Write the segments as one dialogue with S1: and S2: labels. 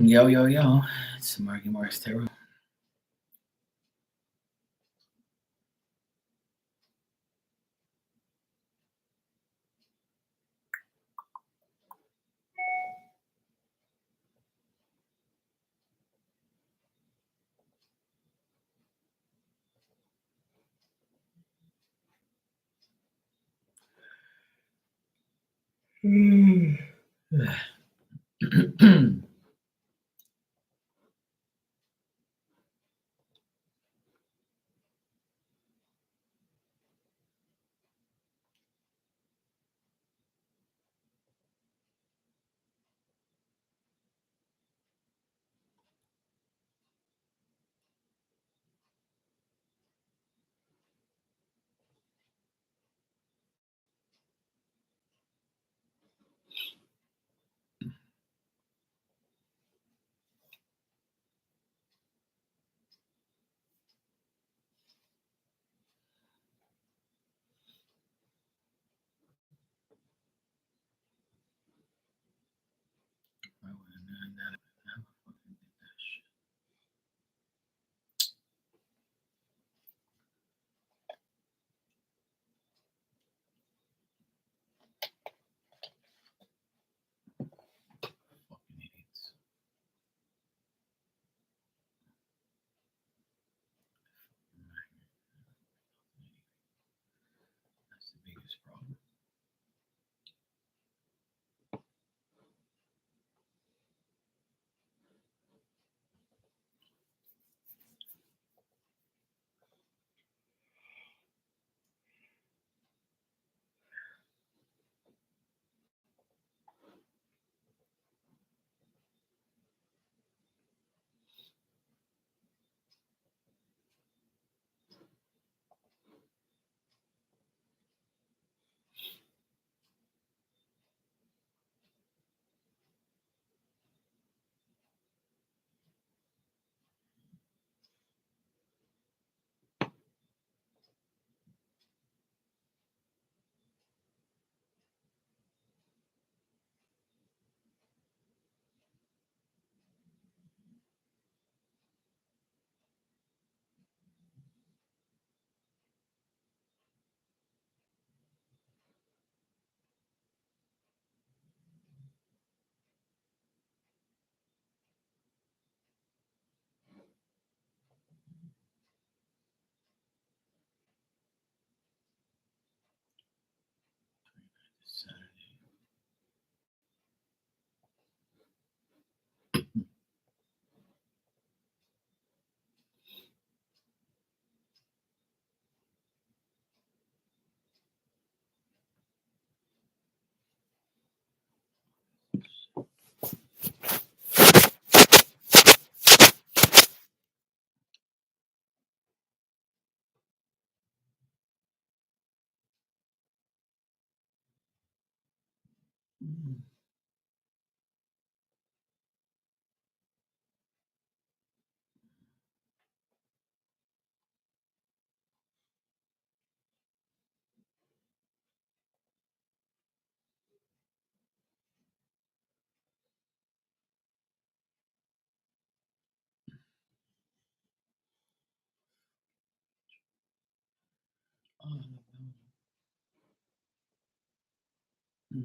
S1: Yo, yo, yo. It's Marky Mark's Tarot. Fucking idiots. That's the biggest problem. Saturday. Oh, no.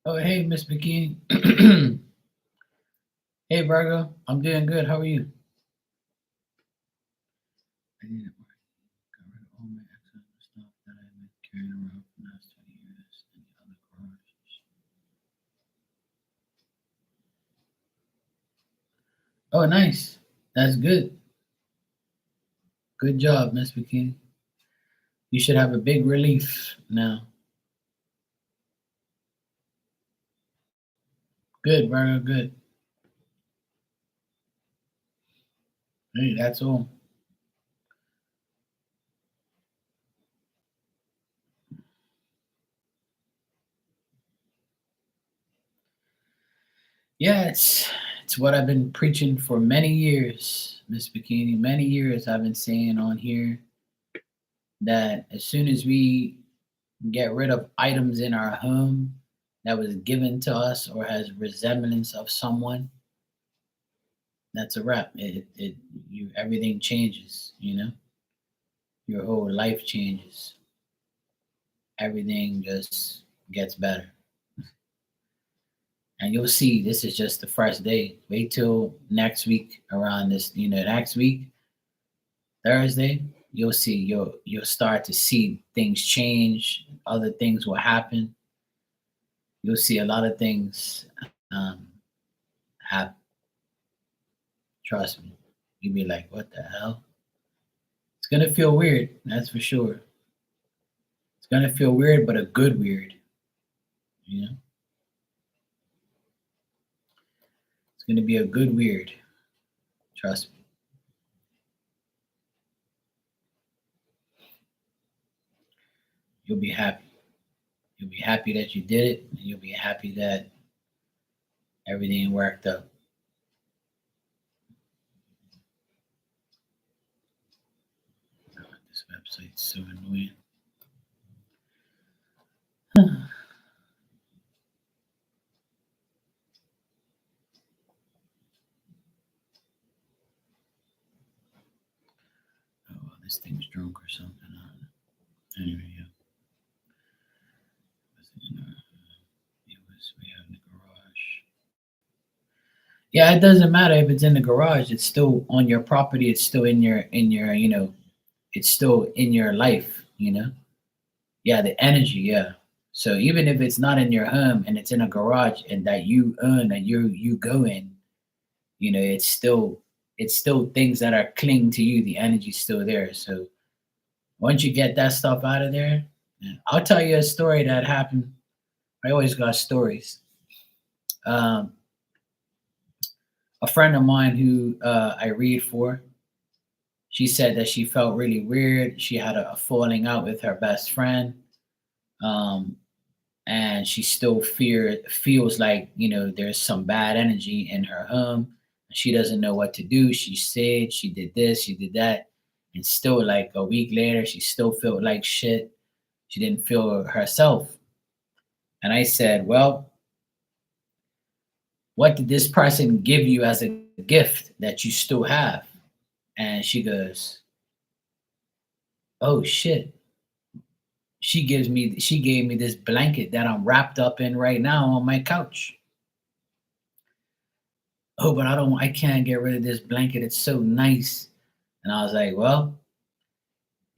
S1: Oh, hey, Miss Bikini. Hey, Virgo. I'm doing good. How are you? I need to got rid of all my excess stuff that I've been carrying around for the last 20 years in the other garage. Oh, nice. That's good. Good job, Miss Bikini. You should have a big relief now. Good, Virgo. Good. Hey, that's all. Yeah, it's what I've been preaching for many years, Miss Bikini. Many years I've been saying on here that as soon as we get rid of items in our home that was given to us or has resemblance of someone, that's a wrap. You everything changes, you know? Your whole life changes. Everything just gets better. And you'll see this is just the first day. Wait till next week around this, next week, Thursday, you'll see you'll start to see things change, other things will happen. You'll see a lot of things um happen. Trust me. You'll be like, what the hell? It's gonna feel weird, that's for sure. It's gonna feel weird, but a good weird, you know? It's gonna be a good weird. Trust me. You'll be happy. You'll be happy that you did it, and you'll be happy that everything worked out. God, this website's so annoying. Oh, well, this thing's drunk or something. I don't know. Anyway, yeah. It was we have in the garage. Yeah, it doesn't matter if it's in the garage. It's still on your property. It's still in your. It's still in your life. Yeah, the energy. Yeah. So even if it's not in your home and it's in a garage and that you own and you go in, it's still things that are cling to you. The energy's still there. So once you get that stuff out of there, yeah. I'll tell you a story that happened. I always got stories. Um, a friend of mine who I read for, she said that she felt really weird. She had a falling out with her best friend, um, and she still feels like there's some bad energy in her home. She doesn't know what to do. She said she did this, she did that, and still like a week later, she still felt like shit. She didn't feel herself. And I said, "Well, what did this person give you as a gift that you still have?" And she goes, "Oh shit. She gave me this blanket that I'm wrapped up in right now on my couch. Oh, but I can't get rid of this blanket. It's so nice." And I was like, "Well,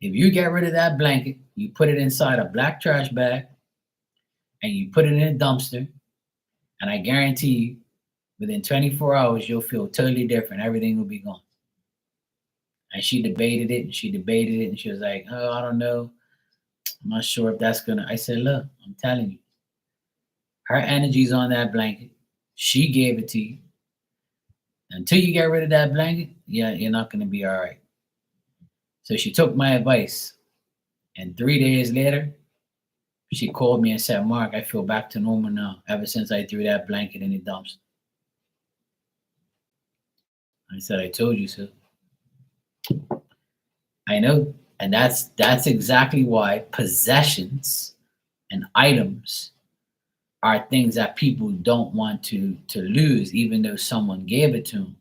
S1: if you get rid of that blanket, you put it inside a black trash bag and you put it in a dumpster, and I guarantee you within 24 hours you'll feel totally different. Everything will be gone." And she debated it and she debated it and she was like, "Oh, I don't know. I'm not sure if that's gonna." I said, "Look, I'm telling you, her energy's on that blanket. She gave it to you. Until you get rid of that blanket, yeah, you're not gonna be all right." So she took my advice, and 3 days later, she called me and said, "Mark, I feel back to normal now. Ever since I threw that blanket in the dumpster." I said, "I told you so." I know, and that's exactly why possessions and items are things that people don't want to lose, even though someone gave it to them,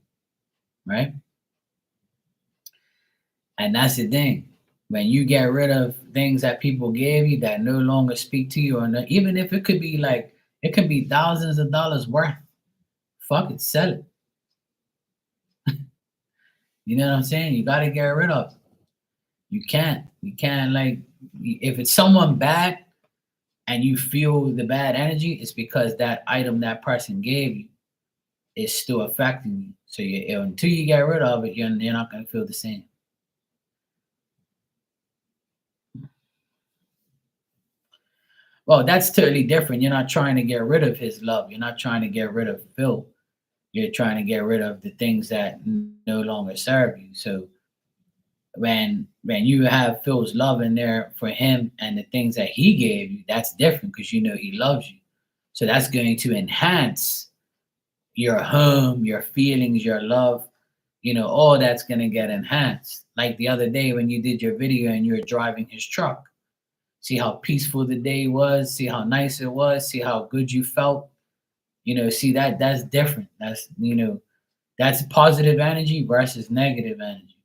S1: right? And that's the thing. When you get rid of things that people gave you that no longer speak to you, or no, even if it could be like It can be thousands of dollars worth. Fuck it, sell it. You know what I'm saying? You got to get rid of it. You can't like, if it's someone bad and you feel the bad energy, it's because that item that person gave you is still affecting you. So until you get rid of it, you're not going to feel the same. Well, that's totally different. You're not trying to get rid of his love. You're not trying to get rid of Phil. You're trying to get rid of the things that no longer serve you. So when you have Phil's love in there for him and the things that he gave you, that's different because you know he loves you. So that's going to enhance your home, your feelings, your love. All that's going to get enhanced. Like the other day when you did your video and you were driving his truck. See how peaceful the day was, see how nice it was, see how good you felt. See that's different. That's positive energy versus negative energy.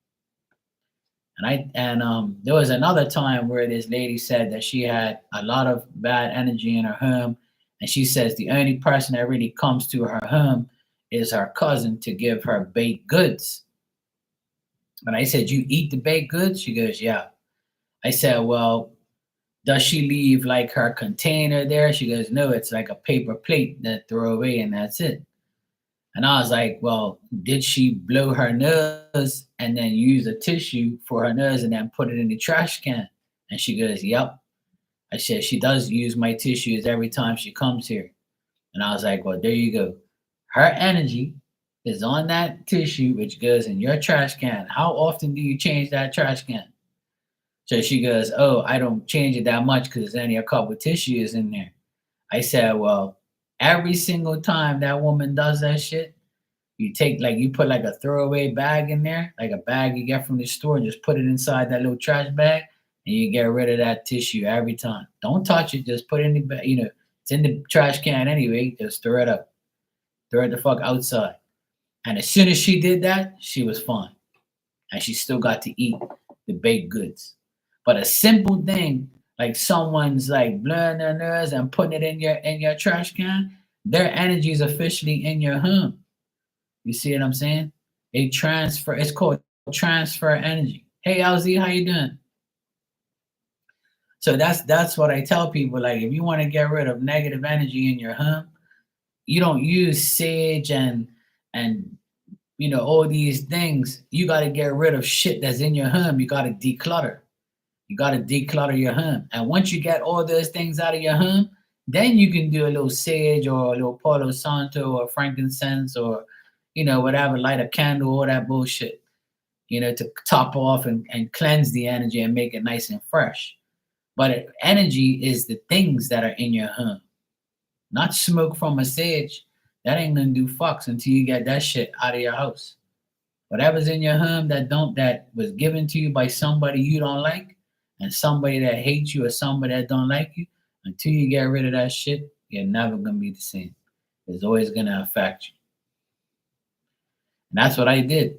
S1: And there was another time where this lady said that she had a lot of bad energy in her home, and she says the only person that really comes to her home is her cousin to give her baked goods. And I said, "You eat the baked goods?" She goes, "Yeah." I said, "Well, does she leave like her container there?" She goes, "No, it's like a paper plate that throw away and that's it." And I was like, "Well, did she blow her nose and then use a tissue for her nose and then put it in the trash can?" And she goes, "Yep." I said, "She does use my tissues every time she comes here." And I was like, "Well, there you go. Her energy is on that tissue, which goes in your trash can. How often do you change that trash can?" So she goes, "Oh, I don't change it that much because there's only a couple of tissues in there." I said, "Well, every single time that woman does that shit, you put like a throwaway bag in there, like a bag you get from the store, and just put it inside that little trash bag, and you get rid of that tissue every time. Don't touch it, just put it in the bag. It's in the trash can anyway. Just throw it up, throw it the fuck outside." And as soon as she did that, she was fine, and she still got to eat the baked goods. But a simple thing like someone's like blowing their nose and putting it in your trash can, their energy is officially in your home. You see what I'm saying? A transfer. It's called transfer energy. Hey, LZ, how you doing? So that's what I tell people. Like, if you want to get rid of negative energy in your home, you don't use sage and all these things. You got to get rid of shit that's in your home. You got to declutter. You got to declutter your home. And once you get all those things out of your home, then you can do a little sage or a little Palo Santo or frankincense or, whatever, light a candle, all that bullshit, to top off and cleanse the energy and make it nice and fresh. But energy is the things that are in your home, not smoke from a sage. That ain't gonna do fucks until you get that shit out of your house. Whatever's in your home that was given to you by somebody you don't like, and somebody that hates you or somebody that don't like you, until you get rid of that shit, you're never gonna be the same. It's always gonna affect you. And that's what I did.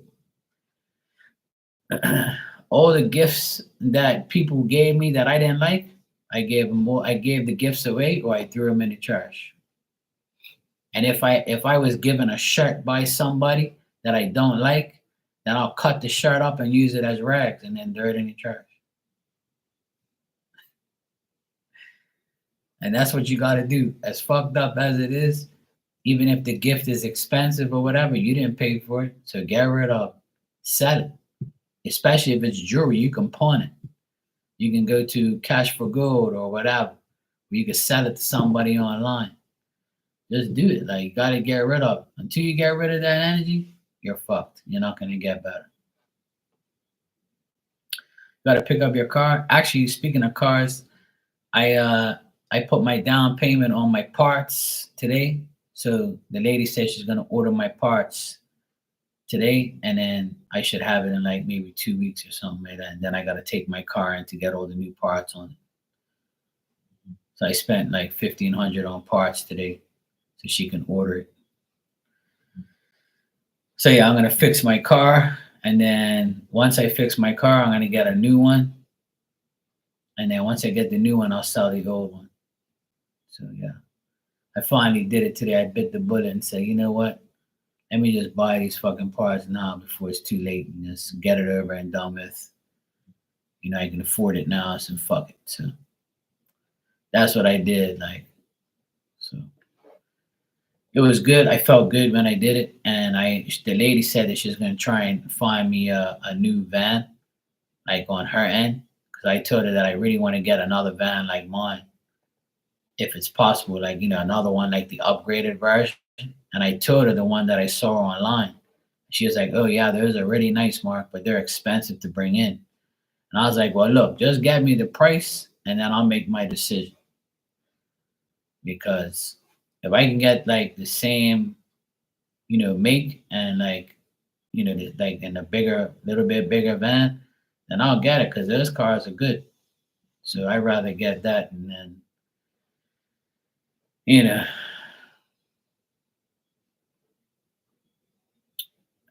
S1: All the gifts that people gave me that I didn't like, I gave them more. I gave the gifts away or I threw them in the trash. And if I was given a shirt by somebody that I don't like, then I'll cut the shirt up and use it as rags and then throw it in the trash. And that's what you got to do. As fucked up as it is, even if the gift is expensive or whatever, you didn't pay for it. So get rid of it. Sell it. Especially if it's jewelry, you can pawn it. You can go to Cash for Gold or whatever, where you can sell it to somebody online. Just do it. Like, you got to get rid of it. Until you get rid of that energy, you're fucked. You're not going to get better. Got to pick up your car. Actually, speaking of cars, I put my down payment on my parts today. So the lady said she's gonna order my parts today, and then I should have it in like maybe 2 weeks or something like that. And then I gotta take my car in to get all the new parts on it. So I spent like 1,500 on parts today, so she can order it. So yeah, I'm gonna fix my car, and then once I fix my car, I'm gonna get a new one. And then once I get the new one, I'll sell the old one. So yeah. I finally did it today. I bit the bullet and said, you know what? Let me just buy these fucking parts now before it's too late and just get it over and done with. You know, I can afford it now, so fuck it. So that's what I did. Like, so it was good. I felt good when I did it, and the lady said that she's gonna try and find me a new van, like on her end, because I told her that I really want to get another van like mine, if it's possible, like another one like the upgraded version. And I told her the one that I saw online. She was like, "Oh yeah, those are really nice, Mark, but they're expensive to bring in." And I was like, "Well, look, just get me the price, and then I'll make my decision." Because if I can get like the same, make and like, like in a bigger, little bit bigger van, then I'll get it because those cars are good. So I'd rather get that and then, you know,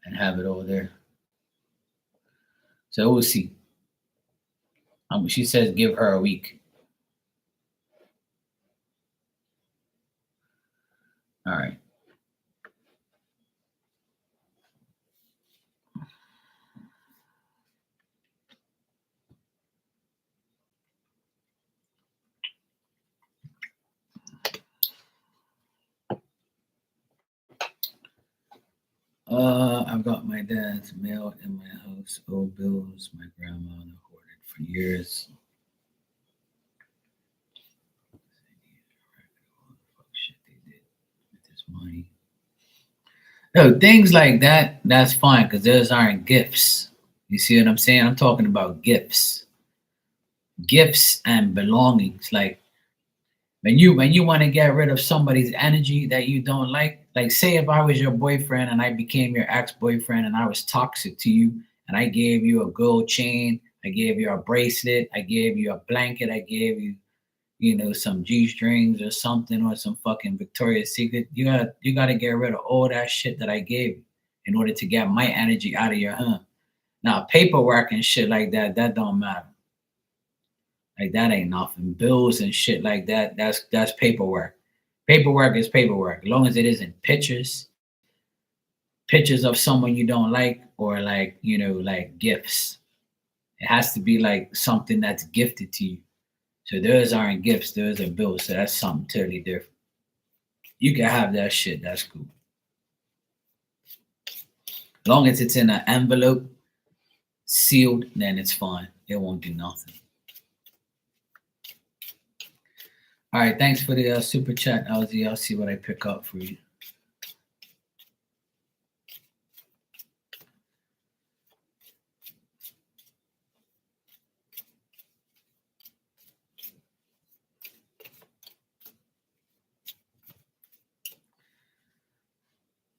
S1: and have it over there. So we'll see. She says give her a week. All right. I've got my dad's mail in my house, old bills my grandmother hoarded for years. Shit they did with this money. No, things like that, that's fine because those aren't gifts. You see what I'm saying? I'm talking about gifts. Gifts and belongings. Like when you want to get rid of somebody's energy that you don't like say if I was your boyfriend and I became your ex-boyfriend and I was toxic to you and I gave you a gold chain, I gave you a bracelet, I gave you a blanket, I gave you, some G-strings or something or some fucking Victoria's Secret. You gotta get rid of all that shit that I gave you in order to get my energy out of your home. Now paperwork and shit like that don't matter. Like that ain't nothing. Bills and shit like that, that's paperwork. Paperwork is paperwork. As long as it isn't pictures of someone you don't like or like, like gifts. It has to be like something that's gifted to you. So those aren't gifts, those are bills. So that's something totally different. You can have that shit, that's cool. As long as it's in an envelope, sealed, then it's fine. It won't do nothing. All right, thanks for the super chat, LZ. I'll see what I pick up for you.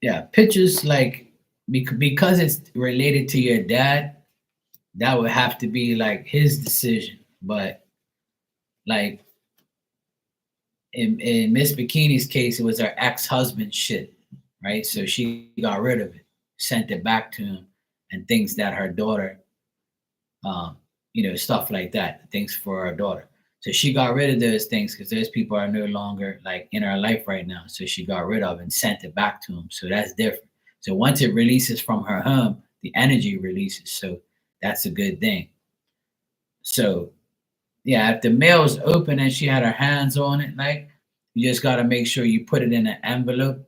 S1: Yeah, pictures like because it's related to your dad, that would have to be like his decision. But like in Miss Bikini's case, it was her ex-husband shit, right? So she got rid of it, sent it back to him, and things that her daughter, stuff like that, things for her daughter. So she got rid of those things because those people are no longer like in her life right now. So she got rid of and sent it back to him. So that's different. So once it releases from her home, the energy releases. So that's a good thing. So yeah, if the mail's open and she had her hands on it, like you just gotta make sure you put it in an envelope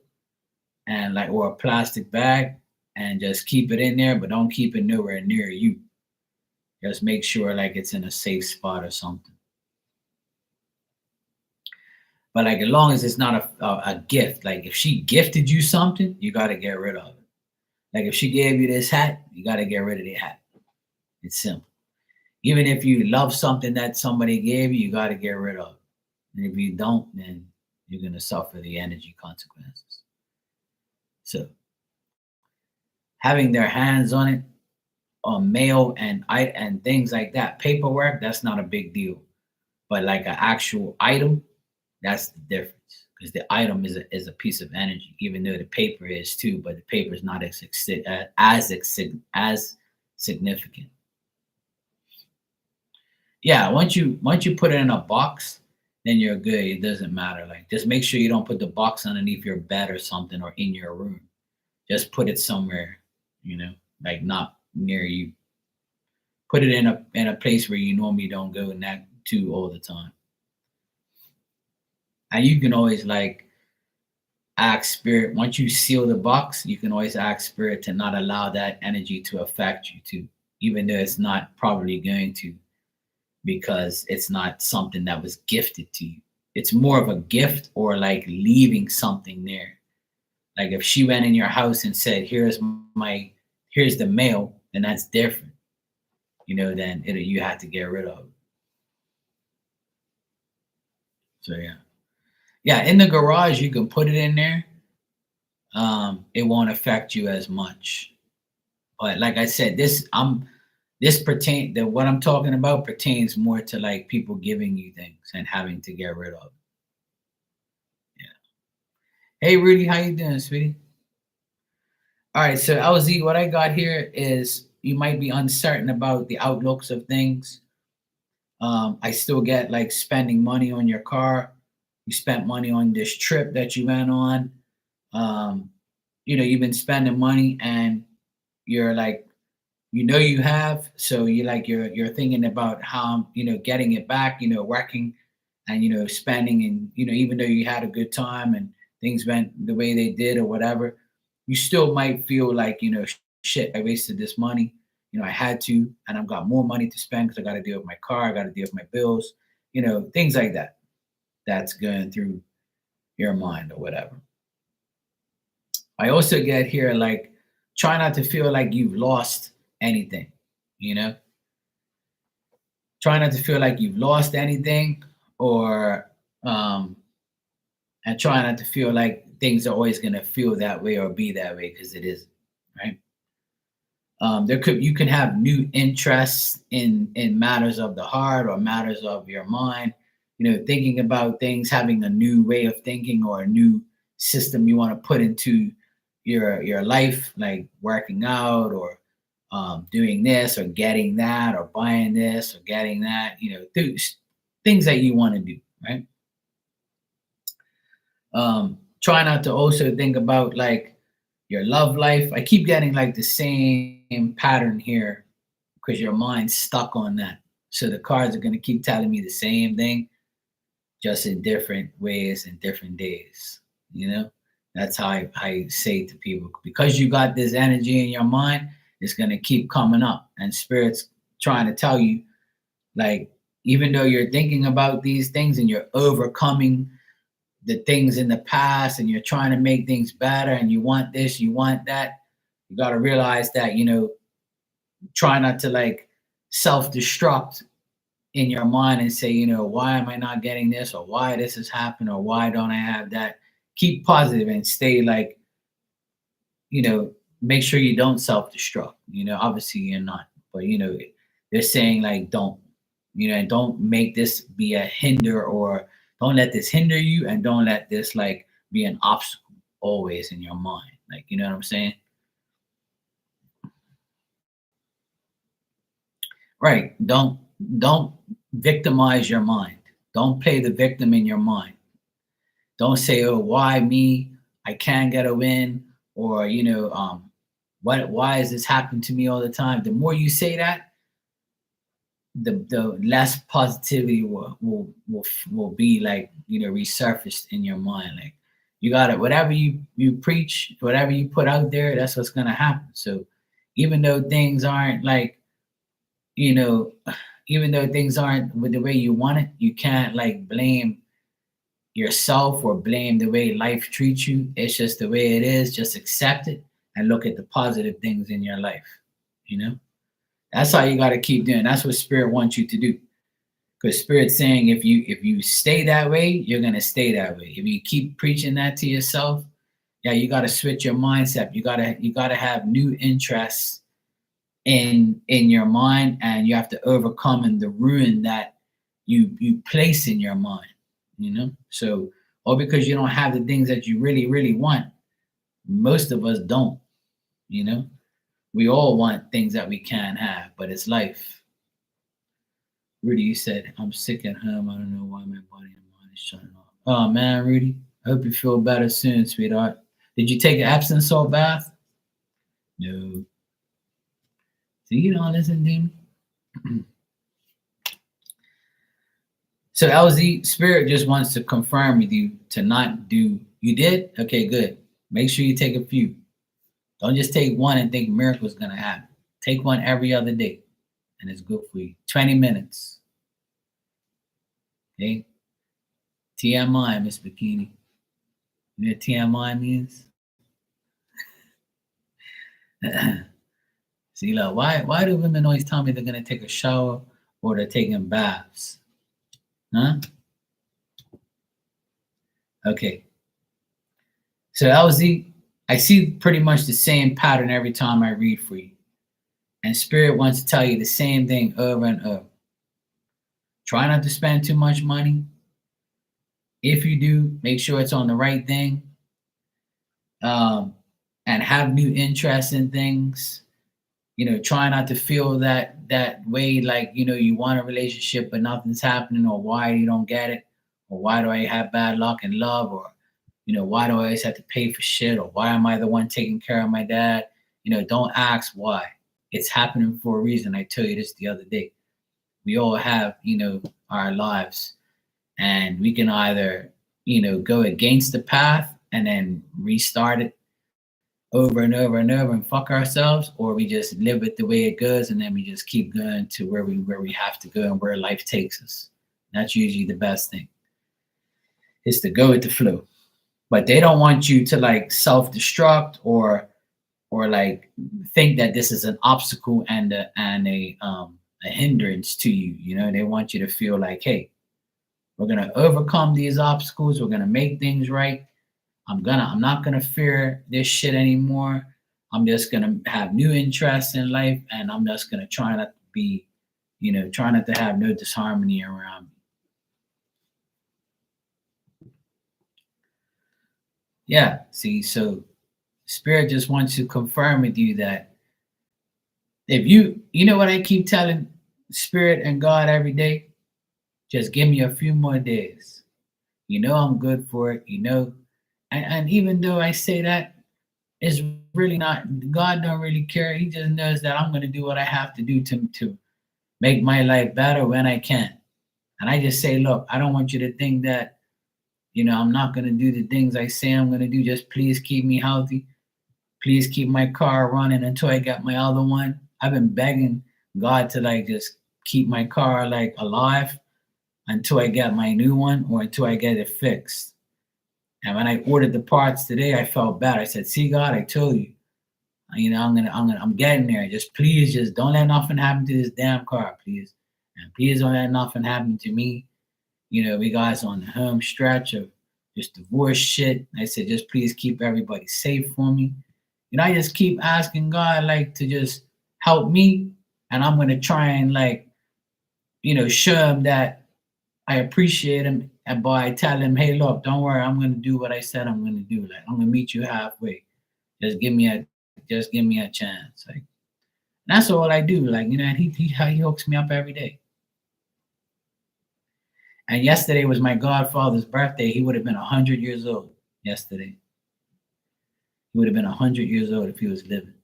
S1: and like or a plastic bag and just keep it in there, but don't keep it nowhere near you. Just make sure like it's in a safe spot or something. But like as long as it's not a gift, like if she gifted you something, you gotta get rid of it. Like if she gave you this hat, you gotta get rid of the hat. It's simple. Even if you love something that somebody gave you, you gotta get rid of it. And if you don't, then you're gonna suffer the energy consequences. So having their hands on it, on mail and things like that, paperwork, that's not a big deal. But like an actual item, that's the difference. Because the item is a piece of energy, even though the paper is too, but the paper is not as significant. Yeah, once you put it in a box, then you're good. It doesn't matter. Like, just make sure you don't put the box underneath your bed or something, or in your room. Just put it somewhere, you know, like not near you. Put it in a place where you normally don't go and that to all the time. And you can always like ask spirit, once you seal the box, you can always ask spirit to not allow that energy to affect you too, even though it's not probably going to, because it's not something that was gifted to you. It's more of a gift, or like leaving something there. Like if she went in your house and said, my here's the mail, then that's different. Then you have to get rid of it. So yeah. Yeah, in the garage you can put it in there. It won't affect you as much. But like I said, what I'm talking about pertains more to like people giving you things and having to get rid of. Yeah. Hey Rudy, how you doing, sweetie? All right, so LZ, what I got here is you might be uncertain about the outlooks of things. I still get like spending money on your car. You spent money on this trip that you went on. Um, you've been spending money, and you're like, you have. So you're thinking about how getting it back. Working and spending, and even though you had a good time and things went the way they did or whatever, you still might feel like shit, I wasted this money. I had to, and I've got more money to spend because I got to deal with my car, I got to deal with my bills, things like that. That's going through your mind or whatever. I also get here like, try not to feel like you've lost anything. You know, try not to feel like you've lost anything, or um, and try not to feel like things are always going to feel that way or be that way, because it isn't, right? You can have new interests in matters of the heart or matters of your mind. Thinking about things, having a new way of thinking or a new system you want to put into your life, like working out, or doing this or getting that, or buying this or getting that. Things that you want to do, right? Try not to also think about like your love life. I keep getting like the same pattern here because your mind's stuck on that. So the cards are going to keep telling me the same thing, just in different ways and different days. That's how I say to people, because you got this energy in your mind, it's going to keep coming up. And spirit's trying to tell you, like, even though you're thinking about these things and you're overcoming the things in the past and you're trying to make things better and you want this, you want that, you got to realize that, try not to like self-destruct in your mind and say, why am I not getting this, or why this has happened, or why don't I have that? Keep positive and stay like, make sure you don't self-destruct. Obviously you're not, but they're saying like, don't, and don't make this be a hinder, or don't let this hinder you, and don't let this like be an obstacle always in your mind. Like, you know what I'm saying? Right. Don't victimize your mind. Don't play the victim in your mind. Don't say, "Oh, why me? I can't get a win," or what? Why is this happening to me all the time? The more you say that, the less positivity will be like resurfaced in your mind. Like, you got it. Whatever you preach, whatever you put out there, that's what's gonna happen. So even though things aren't like you know, even though things aren't with the way you want it, you can't like blame yourself or blame the way life treats you. It's just the way it is. Just accept it and look at the positive things in your life. You know, that's how you got to keep doing. That's what spirit wants you to do. Because spirit's saying if you stay that way, you're gonna stay that way. If you keep preaching that to yourself, yeah, you got to switch your mindset. You gotta have new interests in your mind, and you have to overcome the ruin that you place in your mind. So, or because you don't have the things that you really want. Most of us don't. you know we all want things that we can't have, but it's life. Rudy, you said, I'm sick at home, I don't know why my body and it's shutting off. Oh man, Rudy, I hope you feel better soon, sweetheart. Did you take an Epsom salt bath? No. So you don't listen to me. So LZ, Spirit just wants to confirm with you to not do. You did? Okay, good. Make sure you take a few. Don't just take one and think miracle's gonna happen. Take one every other day, and it's good for you. 20 minutes. Okay. TMI, Miss Bikini. You know what TMI means? See, look, why do women always tell me they're gonna take a shower or they're taking baths? Huh? Okay. So LZ, I see pretty much the same pattern every time I read for you. And Spirit wants to tell you the same thing over and over. Try not to spend too much money. If you do, make sure it's on the right thing. And have new interests in things. You know, try not to feel that way, like, you know, you want a relationship but nothing's happening, or why you don't get it, or why do I have bad luck in love, or, you know, why do I always have to pay for shit, or why am I the one taking care of my dad? You know, don't ask why. It's happening for a reason. I told you this the other day. We all have, you know, our lives, and we can either, you know, go against the path and then restart it over and over and over and fuck ourselves, or we just live it the way it goes, and then we just keep going to where we have to go and where life takes us. That's usually the best thing, is to go with the flow. But they don't want you to like self-destruct or like think that this is an obstacle and a hindrance to you. You know, they want you to feel like, hey, we're gonna overcome these obstacles, we're gonna make things right. I'm not gonna fear this shit anymore. I'm just gonna have new interests in life, and I'm just gonna try not to be, you know, try not to have no disharmony around me. Yeah, see, so Spirit just wants to confirm with you that if you know what I keep telling Spirit and God every day, just give me a few more days. You know I'm good for it, you know. And even though I say that, it's really not, God don't really care. He just knows that I'm gonna do what I have to do to make my life better when I can. And I just say, look, I don't want you to think that, you know, I'm not gonna do the things I say I'm gonna do. Just please keep me healthy. Please keep my car running until I get my other one. I've been begging God to like just keep my car like alive until I get my new one or until I get it fixed. And when I ordered the parts today, I felt bad. I said, "See, God, I told you, you know, I'm getting there. Just please, just don't let nothing happen to this damn car, please, and please don't let nothing happen to me. You know, we guys on the home stretch of just divorce shit. I said, just please keep everybody safe for me. You know, I just keep asking God like to just help me, and I'm gonna try and like, you know, show him that I appreciate him, and by tell him, hey, look, don't worry, I'm gonna do what I said I'm gonna do. Like I'm gonna meet you halfway. Just give me a chance. Like that's all I do. Like, you know, and he hooks me up every day. And yesterday was my godfather's birthday. He would have been 100 years old yesterday. He would have been 100 years old if he was living.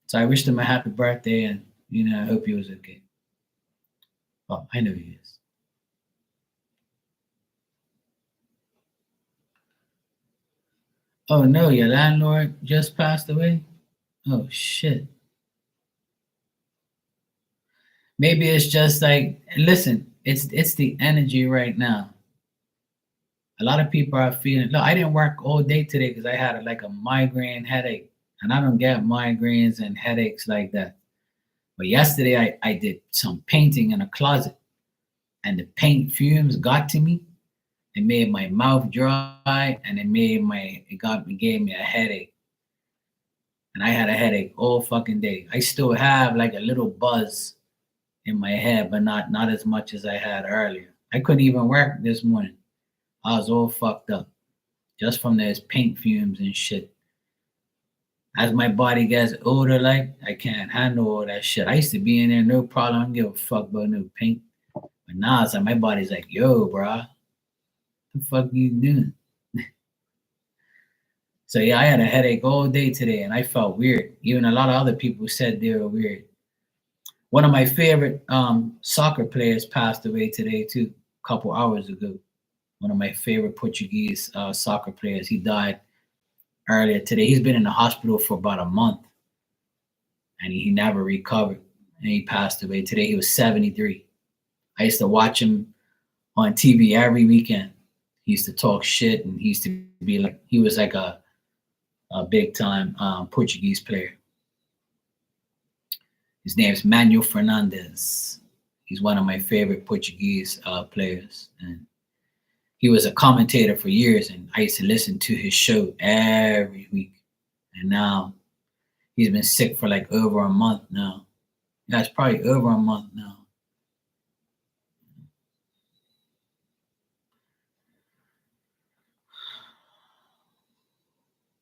S1: So I wished him a happy birthday, and you know, I hope he was okay. Well, I know he is. Oh no, your landlord just passed away? Oh shit. Maybe it's just like, listen, it's the energy right now. A lot of people are feeling, look, I didn't work all day today because I had like a migraine headache. And I don't get migraines and headaches like that. But yesterday I did some painting in a closet, and the paint fumes got to me. It made my mouth dry, and it gave me a headache. And I had a headache all fucking day. I still have like a little buzz in my head, but not as much as I had earlier. I couldn't even work this morning. I was all fucked up just from those paint fumes and shit. As my body gets older, like I can't handle all that shit. I used to be in there, no problem. I don't give a fuck about no paint. But now it's like my body's like, yo, bro, the fuck you doing? So yeah, I had a headache all day today, and I felt weird. Even a lot of other people said they were weird. One of my favorite soccer players passed away today too, a couple hours ago. One of my favorite Portuguese soccer players. He died earlier today. He's been in the hospital for about a month, and he never recovered. And he passed away today. He was 73. I used to watch him on TV every weekend. He used to talk shit, and he used to be like, he was like a big time Portuguese player. His name is Manuel Fernandes. He's one of my favorite Portuguese players, and he was a commentator for years. And I used to listen to his show every week. And now he's been sick for like over a month now. Yeah, it's probably over a month now.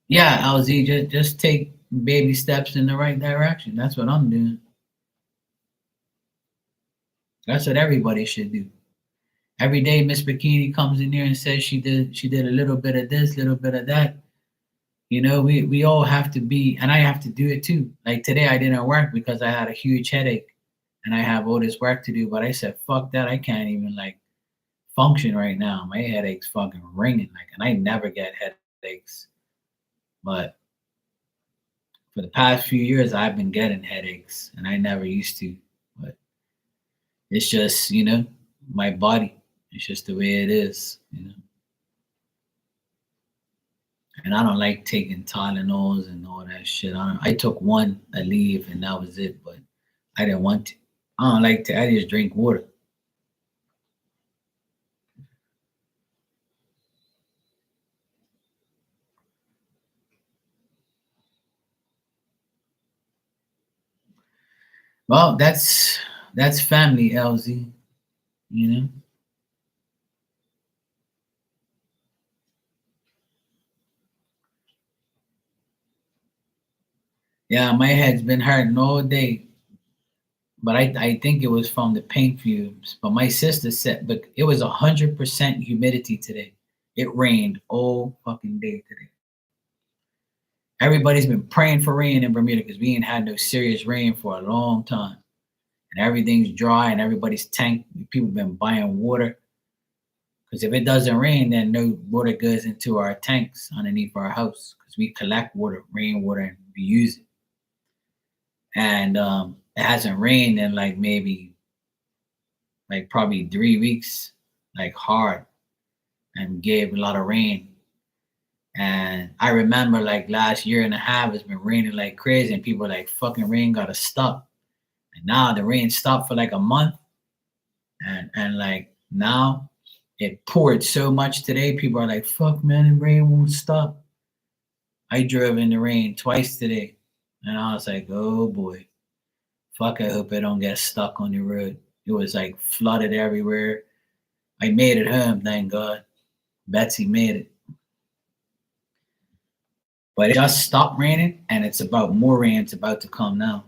S1: Yeah, LZ, just take baby steps in the right direction. That's what I'm doing. That's what everybody should do. Every day Miss Bikini comes in here and says she did a little bit of this, little bit of that. You know, we all have to be, and I have to do it too. Like today I didn't work because I had a huge headache and I have all this work to do, but I said, fuck that, I can't even like function right now. My headache's fucking ringing, like, and I never get headaches. But for the past few years I've been getting headaches and I never used to. But it's just, my body. It's just the way it is. And I don't like taking Tylenols and all that shit. I took one, I leave, and that was it. But I didn't want to. I don't like to. I just drink water. Well, that's family, LZ. You know. Yeah, my head's been hurting all day, but I think it was from the paint fumes. But my sister said, but it was 100% humidity today. It rained all fucking day today. Everybody's been praying for rain in Bermuda because we ain't had no serious rain for a long time. And everything's dry and everybody's tank. People been buying water. Because if it doesn't rain, then no water goes into our tanks underneath our house. Because we collect water, rainwater, and we use it. And it hasn't rained in like maybe like probably 3 weeks, like hard, and gave a lot of rain. And I remember like last year and a half, it's been raining like crazy, and people are like, fucking rain gotta stop. And now the rain stopped for like a month. And like now it poured so much today, people are like, fuck man, the rain won't stop. I drove in the rain twice today. And I was like, oh boy. Fuck, I hope I don't get stuck on the road. It was like flooded everywhere. I made it home, thank God. Betsy made it. But it just stopped raining, and it's about more rain. It's about to come now.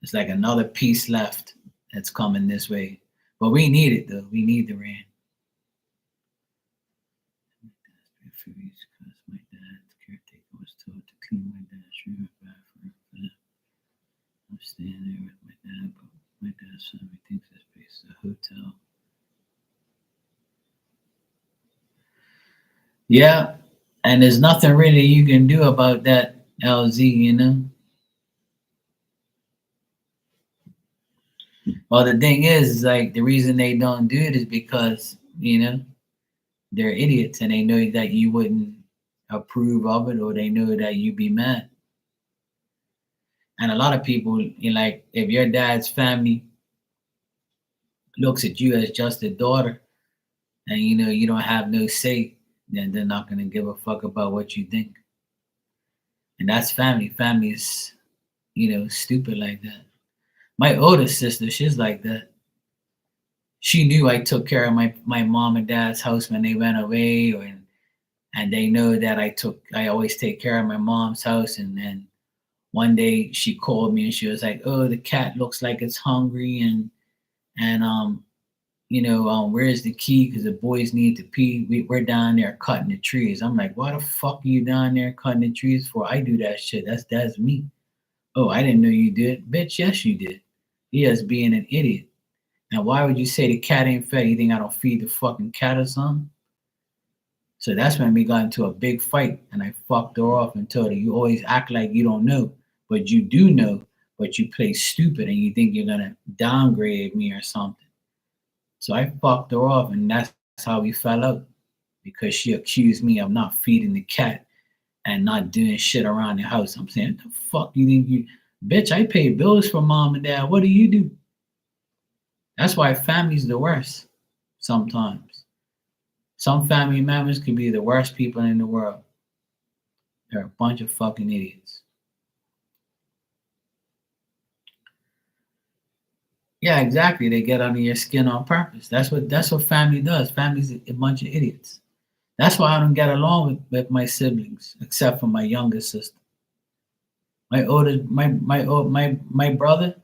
S1: It's like another piece left that's coming this way. But we need it though. We need the rain. A few weeks because my dad's caretaker was told to clean my dad's room bathroom for them. I'm staying there with my dad, but my dad's family thinks this place is a hotel. Yeah, and there's nothing really you can do about that, LZ. Well, the thing is like the reason they don't do it is because, they're idiots and they know that you wouldn't approve of it, or they know that you'd be mad. And a lot of people, like, if your dad's family looks at you as just a daughter and you don't have no say, then they're not going to give a fuck about what you think. And that's family. Family is, stupid like that. My oldest sister, she's like that. She knew I took care of my mom and dad's house when they went away, and they know that I always take care of my mom's house. And then one day she called me and she was like, "Oh, the cat looks like it's hungry, and where's the key? Because the boys need to pee. We're down there cutting the trees." I'm like, "Why the fuck are you down there cutting the trees for?" I do that shit. That's me. "Oh, I didn't know you did." Bitch, yes you did. You just being an idiot. Now why would you say the cat ain't fed? You think I don't feed the fucking cat or something? So that's when we got into a big fight, and I fucked her off and told her, "You always act like you don't know, but you do know, but you play stupid and you think you're gonna downgrade me or something." So I fucked her off, and that's how we fell out, because she accused me of not feeding the cat and not doing shit around the house. I'm saying, "The fuck you think you, bitch? I pay bills for mom and dad. What do you do?" That's why family's the worst sometimes. Some family members could be the worst people in the world. They're a bunch of fucking idiots. Yeah, exactly. They get under your skin on purpose. That's what family does. Family's a bunch of idiots. That's why I don't get along with my siblings, except for my younger sister. My older my brother,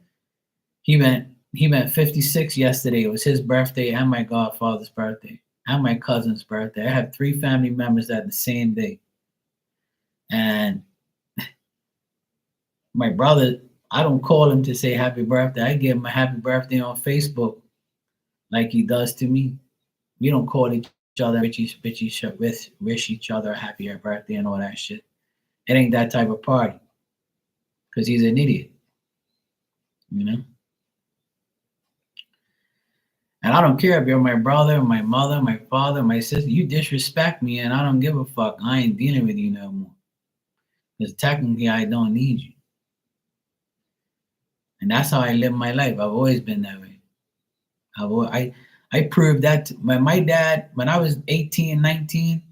S1: he went 56 yesterday. It was his birthday and my godfather's birthday and my cousin's birthday. I have three family members that the same day. And my brother, I don't call him to say happy birthday. I give him a happy birthday on Facebook like he does to me. We don't call each other wish each other a happy birthday and all that shit. It ain't that type of party because he's an idiot, you know? And I don't care if you're my brother, my mother, my father, my sister. You disrespect me, and I don't give a fuck. I ain't dealing with you no more. Because technically, I don't need you. And that's how I live my life. I've always been that way. I proved that my dad, when I was 18, 19,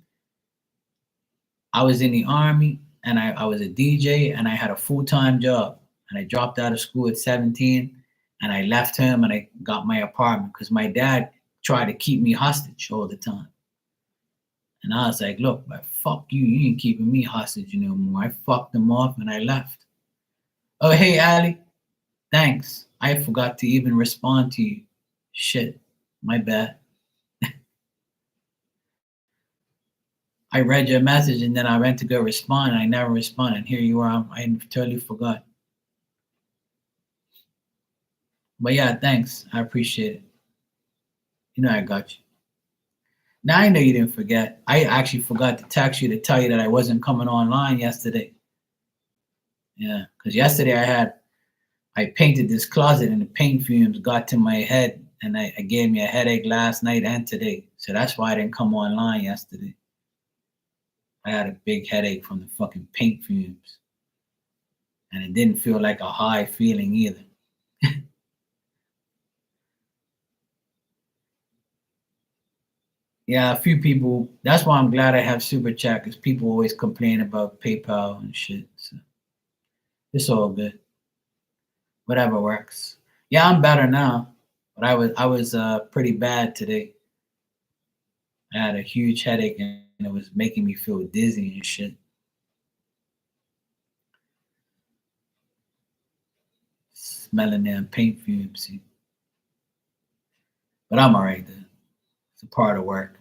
S1: I was in the army and I was a DJ and I had a full time job. And I dropped out of school at 17 and I left him and I got my apartment because my dad tried to keep me hostage all the time. And I was like, "Look, but fuck you. You ain't keeping me hostage no more." I fucked them off and I left. "Oh, hey, Ali. Thanks. I forgot to even respond to you. Shit. My bad. I read your message and then I went to go respond and I never responded. And here you are. I totally forgot." But yeah, thanks. I appreciate it. You know I got you. Now I know you didn't forget. I actually forgot to text you to tell you that I wasn't coming online yesterday. Yeah, because yesterday I painted this closet and the paint fumes got to my head and it gave me a headache last night and today. So that's why I didn't come online yesterday. I had a big headache from the fucking paint fumes. And it didn't feel like a high feeling either. Yeah, a few people. That's why I'm glad I have Super Chat because people always complain about PayPal and shit. So it's all good. Whatever works. Yeah, I'm better now, but I was pretty bad today. I had a huge headache and it was making me feel dizzy and shit. Smelling them paint fumes. But I'm all right then. It's a part of work.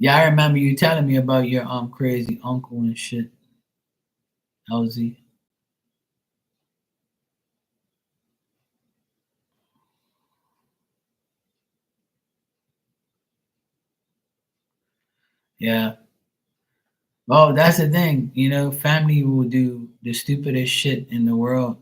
S1: Yeah, I remember you telling me about your crazy uncle and shit. How's he? Yeah. Well, that's the thing, family will do the stupidest shit in the world.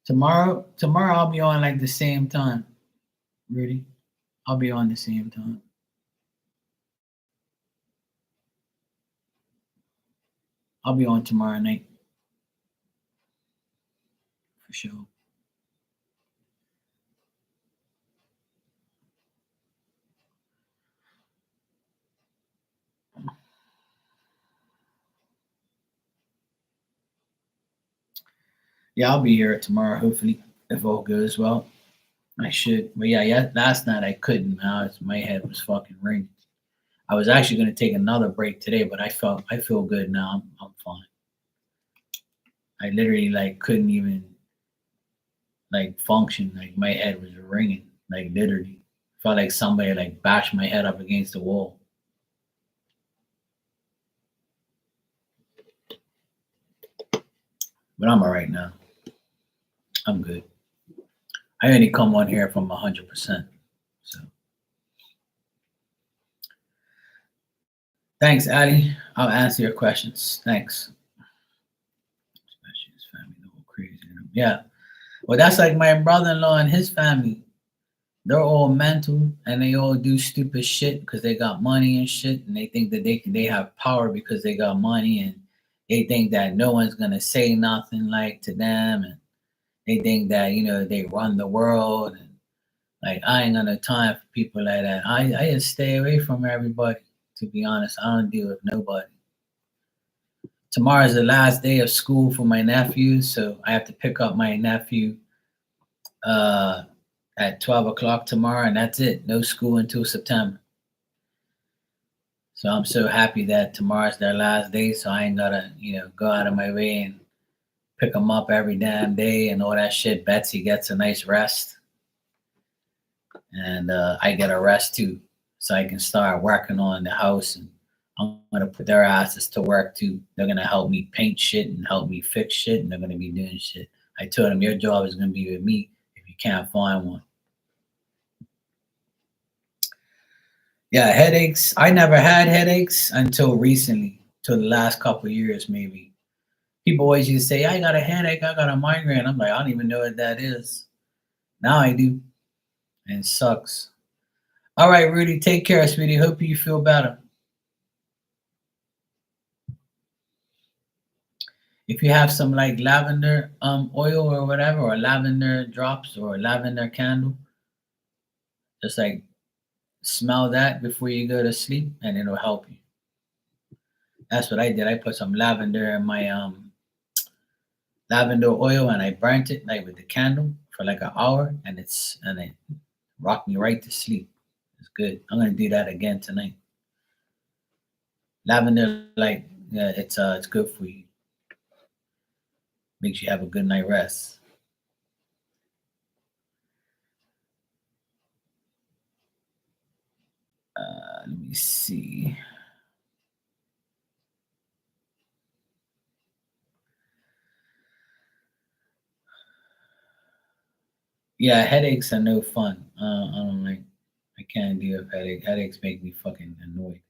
S1: Tomorrow I'll be on like the same time, Rudy. I'll be on the same time. I'll be on tomorrow night for sure. Yeah, I'll be here tomorrow, hopefully, if all goes well. I should. But yeah, last night I couldn't. My head was fucking ringing. I was actually going to take another break today, but I feel good now. I'm fine. I literally like couldn't even like function. Like my head was ringing. Like literally, felt like somebody like bashed my head up against the wall. But I'm all right now. I'm good. I only come on here from 100%. So thanks, Ali. I'll answer your questions. Thanks. Especially his family, the whole crazy. Yeah. Well, that's like my brother-in-law and his family. They're all mental and they all do stupid shit because they got money and shit, and they think that they have power because they got money, and they think that no one's gonna say nothing like to them, and they think that they run the world, and like I ain't got no time for people like that. I just stay away from everybody. To be honest, I don't deal with nobody. Tomorrow's the last day of school for my nephew, so I have to pick up my nephew uh, at 12 o'clock tomorrow, and that's it. No school until September. So I'm so happy that tomorrow's their last day, so I ain't gotta, go out of my way and pick them up every damn day and all that shit. Betsy gets a nice rest, and I get a rest too, so I can start working on the house. And I'm gonna put their asses to work too. They're gonna help me paint shit and help me fix shit, and they're gonna be doing shit. I told them your job is gonna be with me if you can't find one. Yeah, headaches. I never had headaches until recently, till the last couple of years, maybe. People always used to say, I got a headache, I got a migraine. I'm like, I don't even know what that is. Now I do, and it sucks. All right, Rudy, take care, sweetie. Hope you feel better. If you have some like lavender oil or whatever, or lavender drops or lavender candle, just like smell that before you go to sleep and it'll help you. That's what I did. I put some lavender in my lavender oil and I burnt it like with the candle for like an hour, and it rocked me right to sleep. It's good. I'm gonna do that again tonight. Lavender, like, yeah, it's good for you. Makes you have a good night rest. Let me see. Yeah, headaches are no fun. I don't like. I can't deal with headache. Headaches make me fucking annoyed.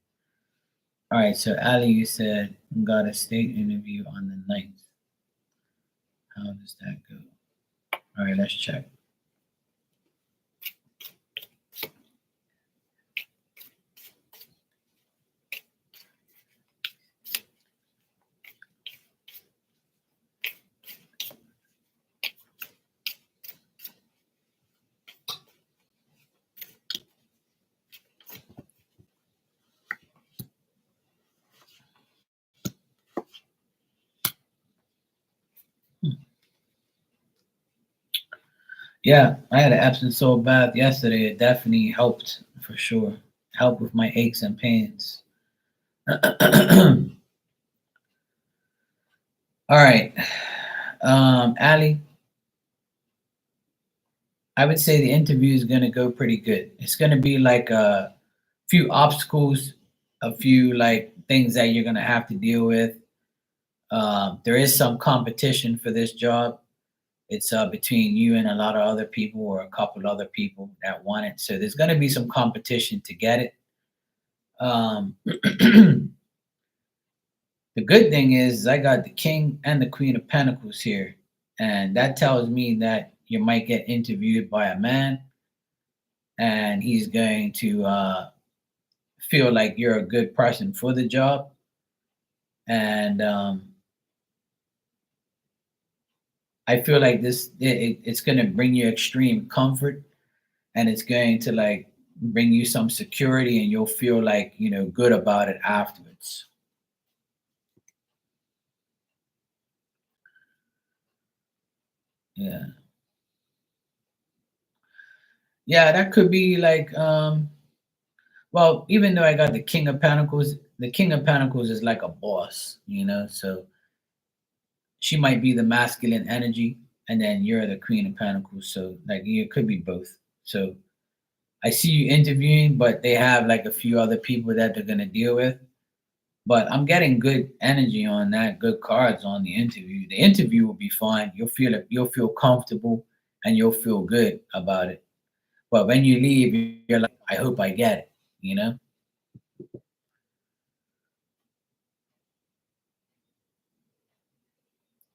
S1: All right, so Ali, you said got a state interview on the 9th. How does that go? All right, let's check. Yeah, I had an Epsom salt bath yesterday. It definitely helped for sure. Helped with my aches and pains. All right, Ali, I would say the interview is going to go pretty good. It's going to be like a few obstacles, a few like things that you're going to have to deal with. There is some competition for this job. It's between you and a lot of other people, or a couple other people that want it. So there's going to be some competition to get it. The good thing is I got the King and the Queen of Pentacles here, and that tells me that you might get interviewed by a man, and he's going to feel like you're a good person for the job, and I feel like it's going to bring you extreme comfort, and it's going to like bring you some security, and you'll feel like good about it afterwards. Yeah. Yeah, that could be like well, even though I got the King of Pentacles is like a boss, you know, so she might be the masculine energy, and then you're the Queen of Pentacles. So like it could be both. So I see you interviewing, but they have like a few other people that they're gonna deal with. But I'm getting good energy on that, good cards on the interview. The interview will be fine. You'll feel comfortable and you'll feel good about it. But when you leave, you're like, I hope I get it, you know?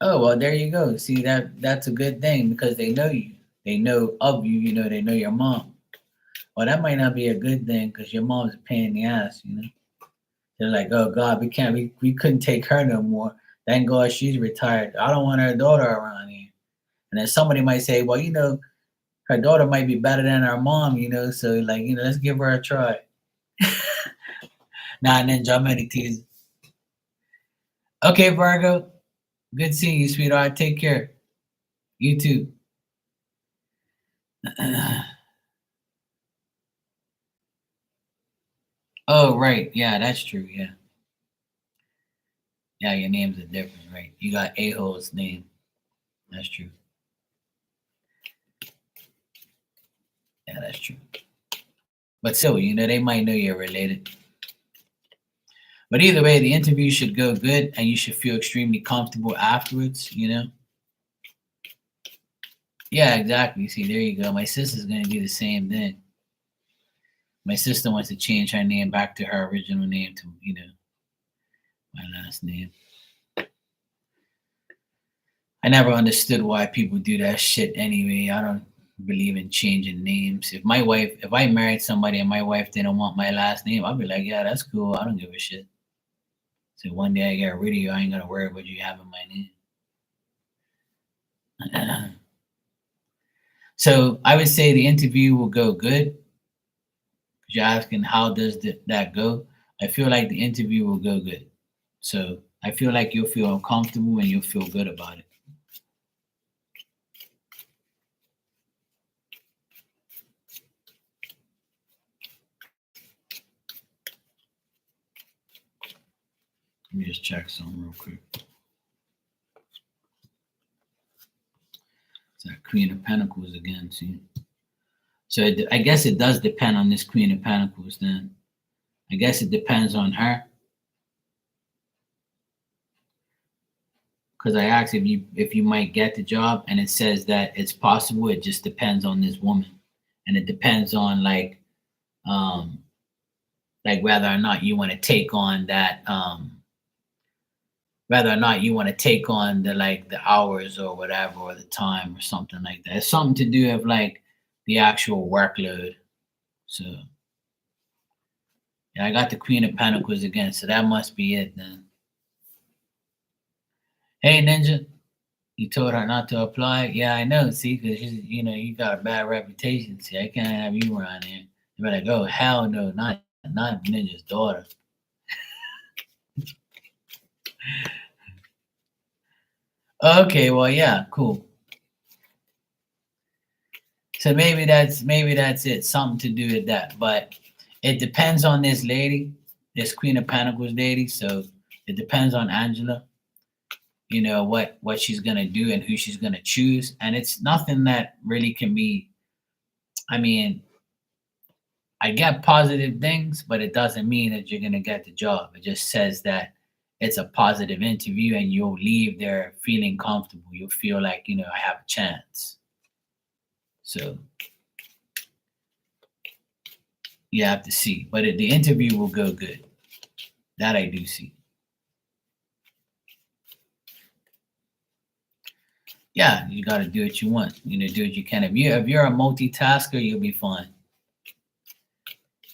S1: Oh well, there you go. See that's a good thing because they know you. They know of you, you know, they know your mom. Well, that might not be a good thing because your mom's a pain in the ass, you know. They're like, oh God, we couldn't take her no more. Thank God she's retired. I don't want her daughter around here. And then somebody might say, well, you know, her daughter might be better than our mom, you know, so like, you know, let's give her a try. Nah, Ninja, I'm only teasing. Okay, Virgo, good seeing you, sweetheart. Take care. You too. Oh, right. Yeah, that's true. Yeah. Yeah, your names are different, right? You got A-hole's name. That's true. Yeah, that's true. But still, you know, they might know you're related. But either way, the interview should go good and you should feel extremely comfortable afterwards, you know? Yeah, exactly. See, there you go. My sister's going to do the same thing. My sister wants to change her name back to her original name to, you know, my last name. I never understood why people do that shit anyway. I don't believe in changing names. If I married somebody and my wife didn't want my last name, I'd be like, yeah, that's cool. I don't give a shit. So one day I get rid of you, I ain't gonna worry about you having my name. So I would say the interview will go good. You're asking how does that go? I feel like the interview will go good. So I feel like you'll feel uncomfortable and you'll feel good about it. Let me just check something real quick. It's that Queen of Pentacles again, see? So I guess it does depend on this Queen of Pentacles then. I guess it depends on her. Because I asked if you might get the job and it says that it's possible. It just depends on this woman. And it depends on um like whether or not you want to take on that whether or not you want to take on the hours or whatever or the time or something like that. It's something to do with like the actual workload. So yeah, I got the Queen of Pentacles again, so that must be it then. Hey Ninja, you told her not to apply. Yeah, I know. See, because you know you got a bad reputation. See, I can't have you around here. You better go. Hell no, not Ninja's daughter. Okay, well yeah, cool. So maybe that's it. Something to do with that. But it depends on this lady, this Queen of Pentacles lady. So it depends on Angela. You know what she's gonna do and who she's gonna choose. And it's nothing that really can be. I mean, I get positive things, but it doesn't mean that you're gonna get the job. It just says that it's a positive interview and you'll leave there feeling comfortable. You'll feel like, you know, I have a chance. So you have to see. But the interview will go good. That I do see. Yeah, you gotta do what you want. You know, do what you can. If you're a multitasker, you'll be fine.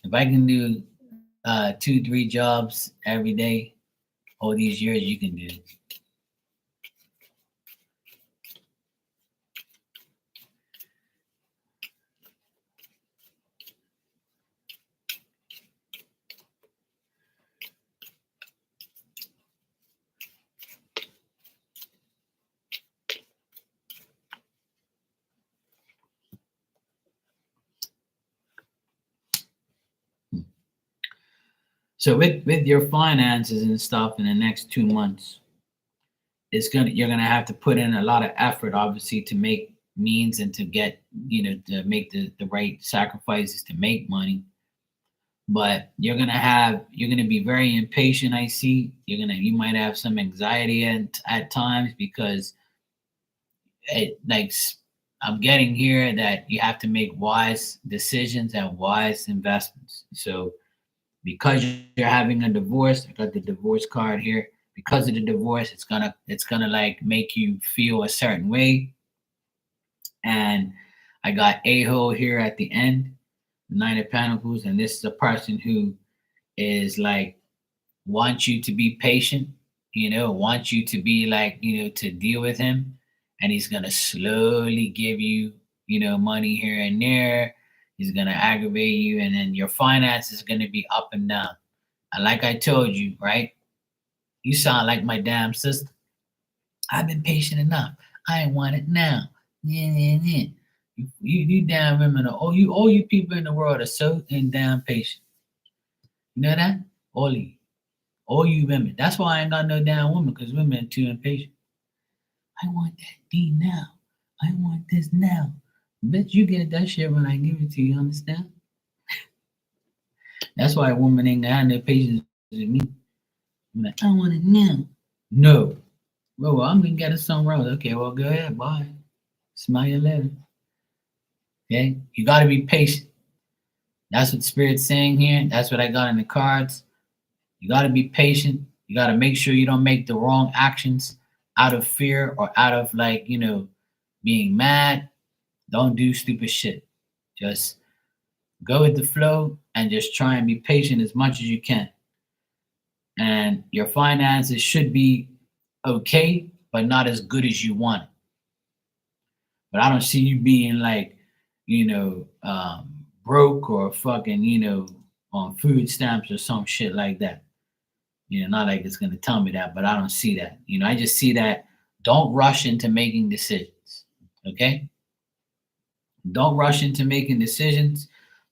S1: If I can do 2, 3 jobs every day, all these years you can do. So with your finances and stuff in the next 2 months, you're gonna have to put in a lot of effort, obviously, to make means and to get, to make the right sacrifices to make money. But you're gonna be very impatient. I see you might have some anxiety at times because it like I'm getting here that you have to make wise decisions and wise investments. So because you're having a divorce, I got the divorce card here. Because of the divorce, it's gonna like make you feel a certain way. And I got a hole here at the end, the Nine of Pentacles, and this is a person who is like wants you to be patient, wants you to be like, to deal with him. And he's going to slowly give you, money here and there. He's going to aggravate you. And then your finances is going to be up and down. And like I told you, right? You sound like my damn sister. I've been patient enough. I want it now. Yeah, yeah, yeah. You damn women, all you people in the world are so damn patient. You know that? All you women. That's why I ain't got no damn woman, because women are too impatient. I want that D now. I want this now. Bet you get that shit when I give it to you, understand? That's why a woman ain't got no patience with me. I'm like, I want it now. No. Well, I'm gonna get it somewhere else. Okay, well, go ahead. Bye. Smell you later. Okay? You gotta be patient. That's what Spirit's saying here. That's what I got in the cards. You got to be patient. You got to make sure you don't make the wrong actions out of fear or out of like, being mad. Don't do stupid shit. Just go with the flow and just try and be patient as much as you can. And your finances should be okay, but not as good as you want it. But I don't see you being like, broke or fucking, on food stamps or some shit like that. Not like it's going to tell me that, but I don't see that. I just see that don't rush into making decisions. Okay? Don't rush into making decisions.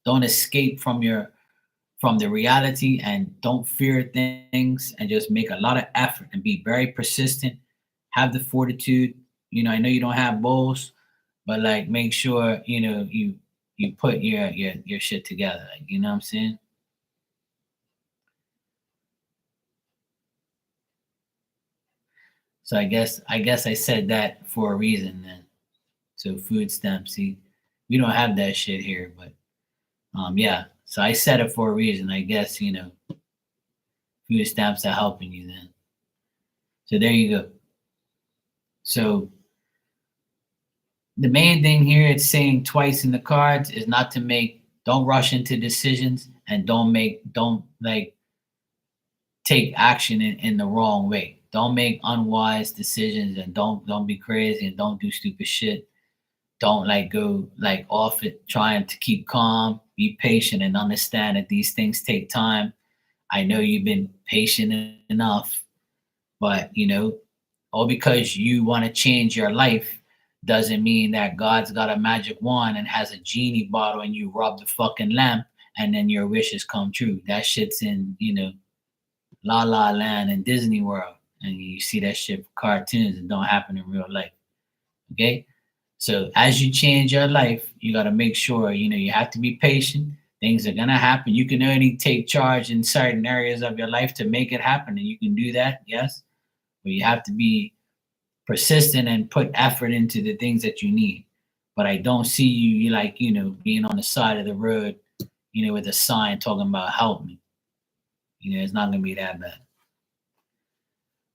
S1: Don't escape from the reality, and don't fear things, and just make a lot of effort and be very persistent. Have the fortitude. I know you don't have bowls, but like make sure, you put your shit together. Like, you know what I'm saying? So I guess I said that for a reason then. So food stamps, see, we don't have that shit here, but yeah. So I said it for a reason. I guess, food stamps are helping you then. So there you go. So the main thing here it's saying twice in the cards is not to don't rush into decisions, and don't like take action in the wrong way. Don't make unwise decisions, and don't be crazy, and don't do stupid shit. Don't like go like off it trying to keep calm. Be patient and understand that these things take time. I know you've been patient enough, but all because you want to change your life doesn't mean that God's got a magic wand and has a genie bottle and you rub the fucking lamp and then your wishes come true. That shit's in, La La Land and Disney World. And you see that shit for cartoons. It don't happen in real life. Okay? So as you change your life, you got to make sure, you have to be patient. Things are going to happen. You can only take charge in certain areas of your life to make it happen. And you can do that, yes. But you have to be persistent and put effort into the things that you need. But I don't see you like, being on the side of the road, with a sign talking about help me. It's not going to be that bad.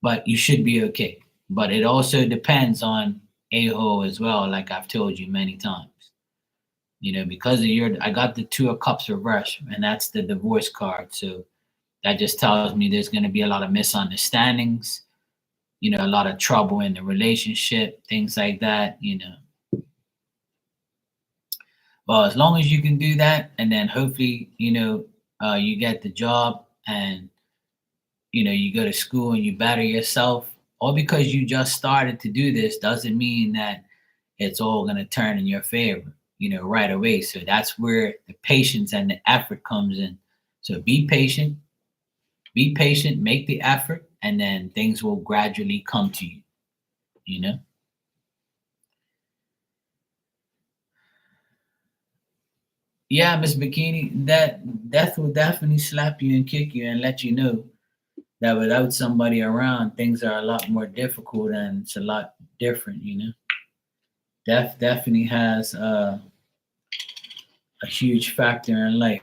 S1: But you should be okay. But it also depends on a-hole as well, like I've told you many times. Because of I got the Two of Cups reversed, and that's the divorce card. So that just tells me there's going to be a lot of misunderstandings, a lot of trouble in the relationship, things like that. Well, as long as you can do that, and then hopefully, you get the job, and you go to school and you better yourself. All because you just started to do this doesn't mean that it's all going to turn in your favor, right away. So that's where the patience and the effort comes in. So be patient, Be patient, make the effort, and then things will gradually come to you, you know? Yeah, Miss Bikini, that death will definitely slap you and kick you and let you know that without somebody around, things are a lot more difficult and it's a lot different, you know? Death definitely has a huge factor in life.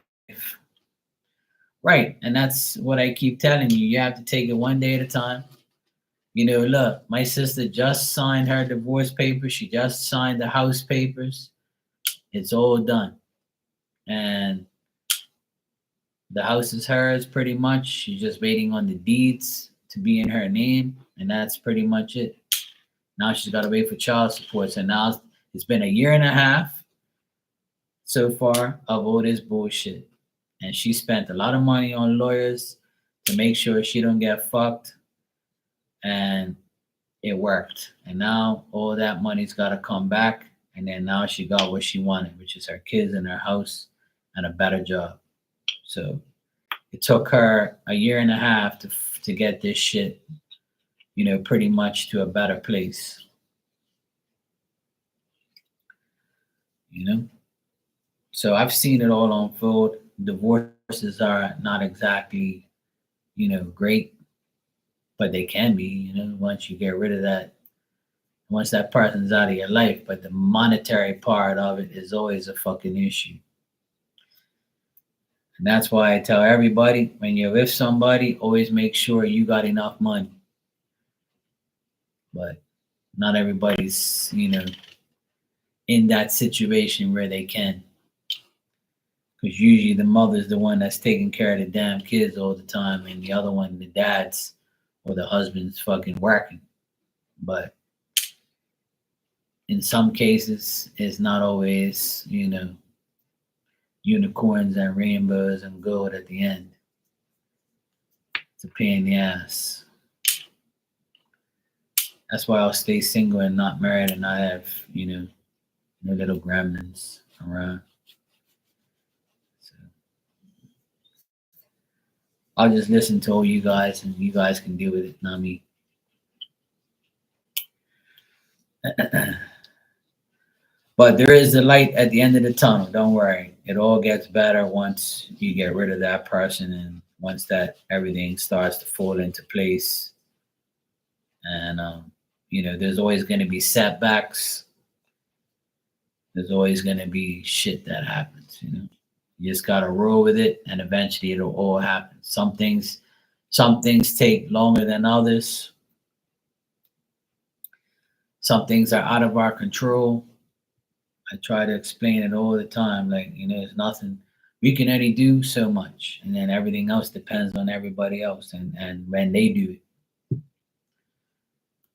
S1: Right. And that's what I keep telling you. You have to take it one day at a time. You know, look, my sister just signed her divorce papers. She just signed the house papers. It's all done. And the house is hers pretty much. She's just waiting on the deeds to be in her name. And that's pretty much it. Now she's got to wait for child support. So now it's been a year and a half so far of all this bullshit. And she spent a lot of money on lawyers to make sure she don't get fucked. And it worked. And now all that money's got to come back. And then now she got what she wanted, which is her kids and her house and a better job. So it took her a year and a half to get this shit, you know, pretty much to a better place. You know, so I've seen it all unfold. Divorces are not exactly, you know, great, but they can be. You know, once you get rid of that, once that person's out of your life. But the monetary part of it is always a fucking issue. And that's why I tell everybody when you're with somebody, always make sure you got enough money. But not everybody's, you know, in that situation where they can. Because usually the mother's the one that's taking care of the damn kids all the time, and the other one, the dad's or the husband's fucking working. But in some cases, it's not always, you know, unicorns and rainbows and gold at the end. It's a pain in the ass. That's why I'll stay single and not married and not have, you know, no little gremlins around. So I'll just listen to all you guys and you guys can deal with it, not me. But there is a light at the end of the tunnel. Don't worry. It all gets better once you get rid of that person and once that everything starts to fall into place. And, you know, there's always going to be setbacks. There's always going to be shit that happens, you know. You just got to roll with it and eventually it'll all happen. Some things take longer than others. Some things are out of our control. I try to explain it all the time. Like, you know, there's nothing, we can only do so much. And then everything else depends on everybody else and when they do it.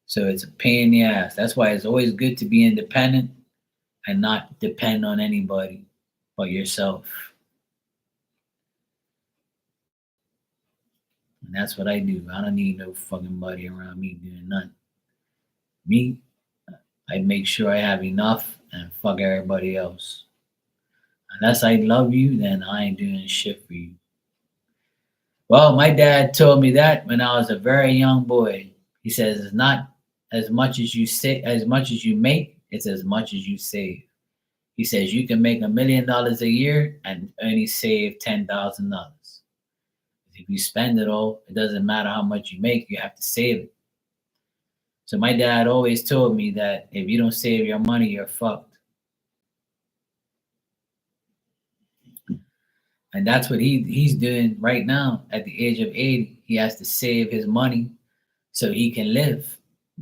S1: So it's a pain in the ass. That's why it's always good to be independent and not depend on anybody but yourself. And that's what I do. I don't need no fucking buddy around me doing nothing. Me, I make sure I have enough and fuck everybody else. Unless I love you, then I ain't doing shit for you. Well, my dad told me that when I was a very young boy. He says it's not as much as you say, as much as you make, it's as much as you save. He says you can make $1 million a year and only save $10,000. If you spend it all, it doesn't matter how much you make, you have to save it. So my dad always told me that if you don't save your money, you're fucked. And that's what he's doing right now at the age of 80. He has to save his money so he can live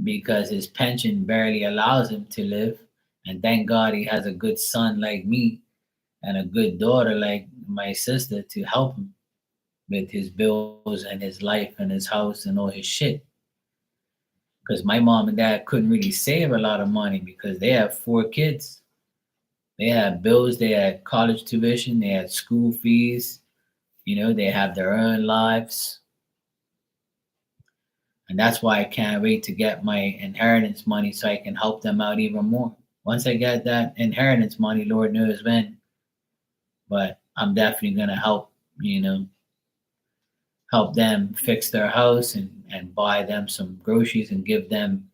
S1: because his pension barely allows him to live. And thank God he has a good son like me and a good daughter like my sister to help him with his bills and his life and his house and all his shit. Because my mom and dad couldn't really save a lot of money because they have 4 kids. They had bills, they had college tuition, they had school fees, you know, they have their own lives. And that's why I can't wait to get my inheritance money so I can help them out even more. Once I get that inheritance money, Lord knows when, but I'm definitely going to help, you know, help them fix their house and buy them some groceries and give them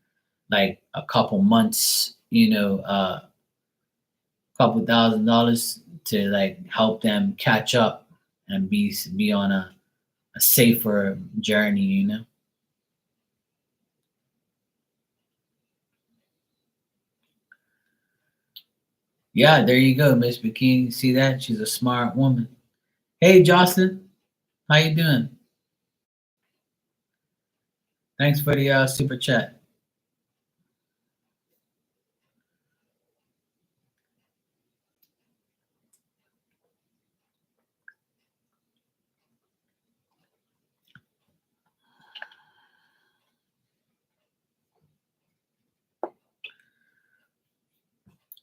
S1: like a couple months, couple $1,000 to like help them catch up and be on a safer journey. Yeah, there you go, Miss Bikini. See that? She's a smart woman. Hey, Jocelyn, how you doing? Thanks for the super chat.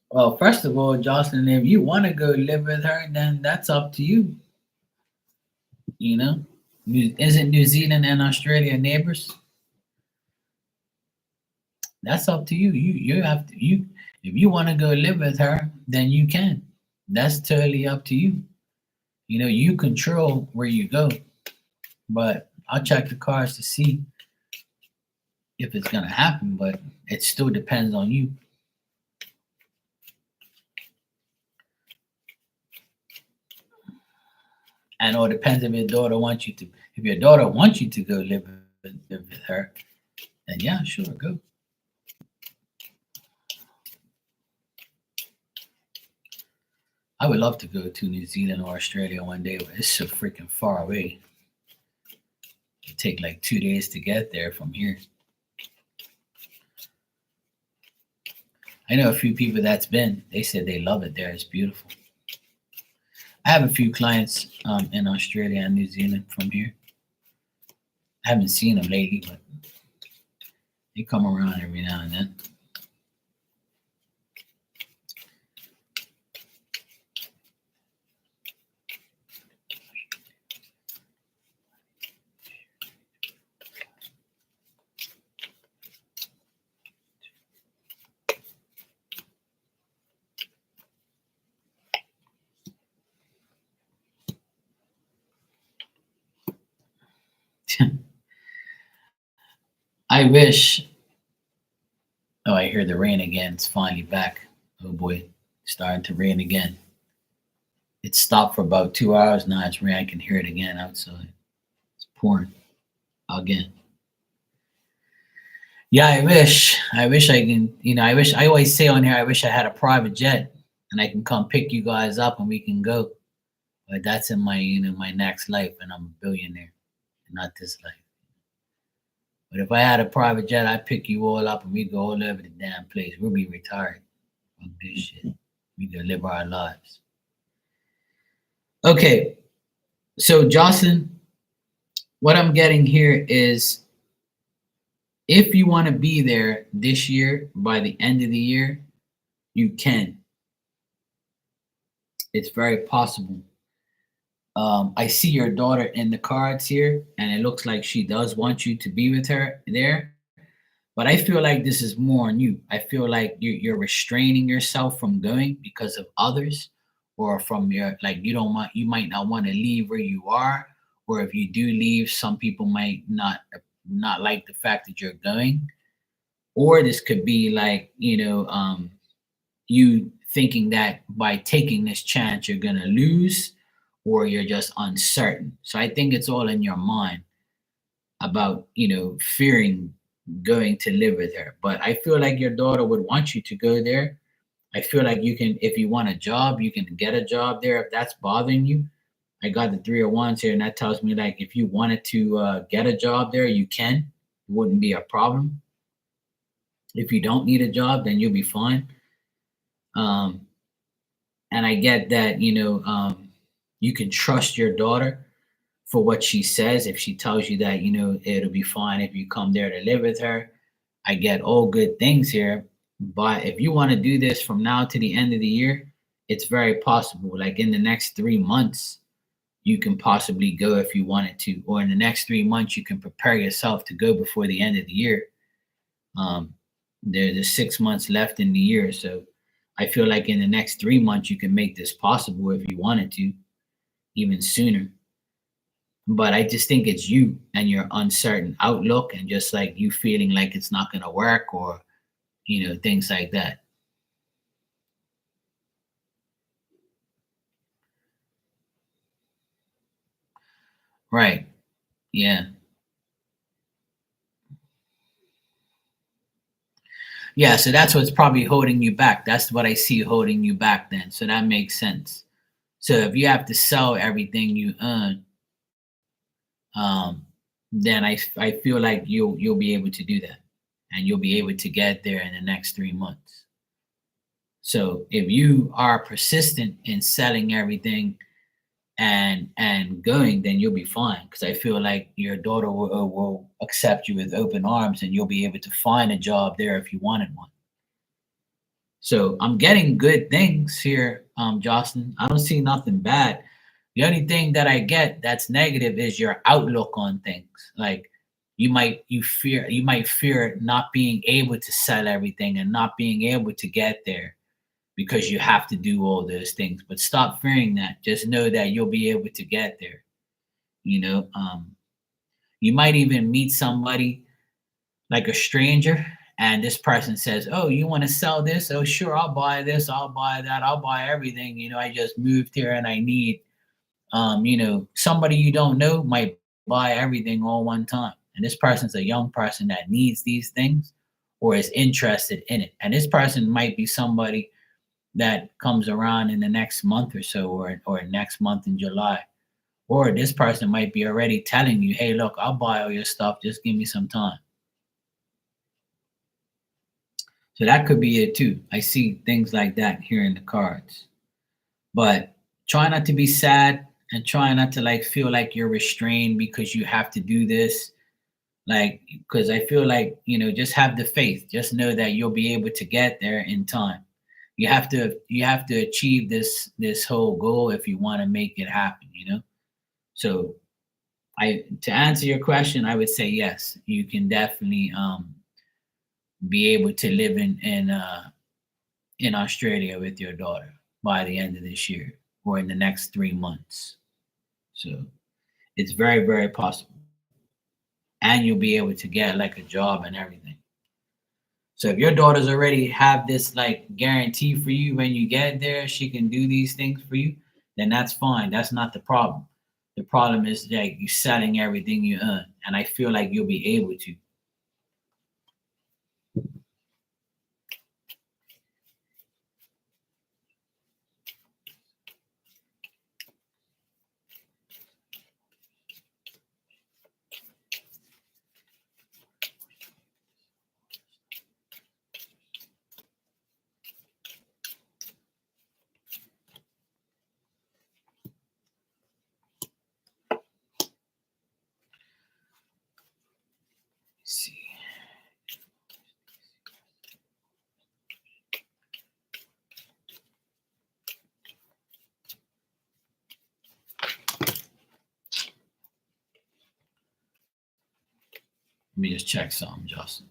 S1: Well, first of all, Jocelyn, if you want to go live with her, then that's up to you. You know, isn't New Zealand and Australia neighbors? That's up to you. You have to you if you want to go live with her, then you can. That's totally up to you. You control where you go. But I'll check the cards to see if it's gonna happen, but it still depends on you. And or it depends if your daughter wants you to. If your daughter wants you to go live with her, then yeah, sure, go. I would love to go to New Zealand or Australia one day, but it's so freaking far away. It take like 2 days to get there from here. I know a few people that's been. They said they love it there. It's beautiful. I have a few clients in Australia and New Zealand from here. I haven't seen them lately, but they come around every now and then. I wish. Oh, I hear the rain again. It's finally back. Oh boy, starting to rain again. It stopped for about 2 hours now. It's rain. I can hear it again outside. It's pouring again. Yeah, I wish. I wish I can. I wish. I always say on here. I wish I had a private jet and I can come pick you guys up and we can go. But that's in my next life, and I'm a billionaire, not this life. But if I had a private jet, I'd pick you all up and we go all over the damn place. We'll be retired. Fuck this shit. We can live our lives. Okay, so Jocelyn, what I'm getting here is if you want to be there this year, by the end of the year, you can. It's very possible. I see your daughter in the cards here, and it looks like she does want you to be with her there. But I feel like this is more on you. I feel like you're restraining yourself from going because of others, or from your like you might not want to leave where you are, or if you do leave, some people might not like the fact that you're going, or this could be like you thinking that by taking this chance you're gonna lose, or you're just uncertain. So I think it's all in your mind about fearing going to live with her. But I feel like your daughter would want you to go there. I feel like you can, if you want a job, you can get a job there if that's bothering you. I got the 3 of Wands here, and that tells me like if you wanted to get a job there, you can. It wouldn't be a problem. If you don't need a job, then you'll be fine. And I get that you can trust your daughter for what she says. If she tells you that it'll be fine if you come there to live with her, I get all good things here. But if you want to do this from now to the end of the year, it's very possible. Like in the next 3 months, you can possibly go if you wanted to, or in the next 3 months, you can prepare yourself to go before the end of the year. There's 6 months left in the year, so I feel like in the next 3 months, you can make this possible if you wanted to, even sooner. But I just think it's you and your uncertain outlook and just like you feeling like it's not going to work, or, things like that. Right. Yeah. Yeah. So that's what's probably holding you back. That's what I see holding you back then. So that makes sense. So if you have to sell everything you earn, um, then I feel like you'll be able to do that, and you'll be able to get there in the next 3 months. So if you are persistent in selling everything and going, then you'll be fine. Because I feel like your daughter will accept you with open arms, and you'll be able to find a job there if you wanted one. So I'm getting good things here, Jocelyn. I don't see nothing bad. The only thing that I get that's negative is your outlook on things. Like you might fear not being able to sell everything and not being able to get there because you have to do all those things. But stop fearing that. Just know that you'll be able to get there. You know, you might even meet somebody like a stranger, and this person says, "Oh, you want to sell this? Oh, sure, I'll buy this, I'll buy that, I'll buy everything. I just moved here and I need." Somebody you don't know might buy everything all one time, and this person's a young person that needs these things or is interested in it, and this person might be somebody that comes around in the next month or so, or next month in July. Or this person might be already telling you, "Hey, look, I'll buy all your stuff. Just give me some time." So that could be it too. I see things like that here in the cards. But try not to be sad, and try not to like feel like you're restrained because you have to do this. Like, because I feel like, just have the faith. Just know that you'll be able to get there in time. You have to achieve this whole goal if you want to make it happen. So I to answer your question, I would say yes, you can definitely be able to live in Australia with your daughter by the end of this year or in the next 3 months. So it's very, very possible. And you'll be able to get like a job and everything. So if your daughters already have this like guarantee for you when you get there, she can do these things for you, then that's fine. That's not the problem. The problem is like you selling everything you earn. And I feel like you'll be able to. Let's see. Let me just check something, Justin.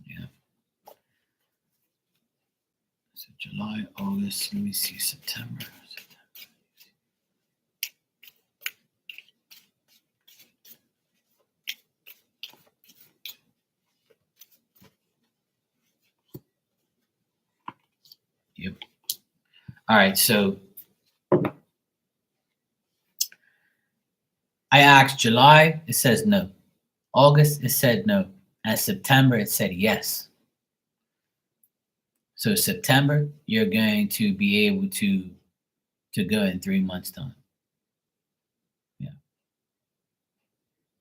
S1: Yeah. So July, August, let me see, September. Yep. All right. So I asked July, it says no. August, it said no. And September, it said yes. So September, you're going to be able to go in 3 months' time. Yeah.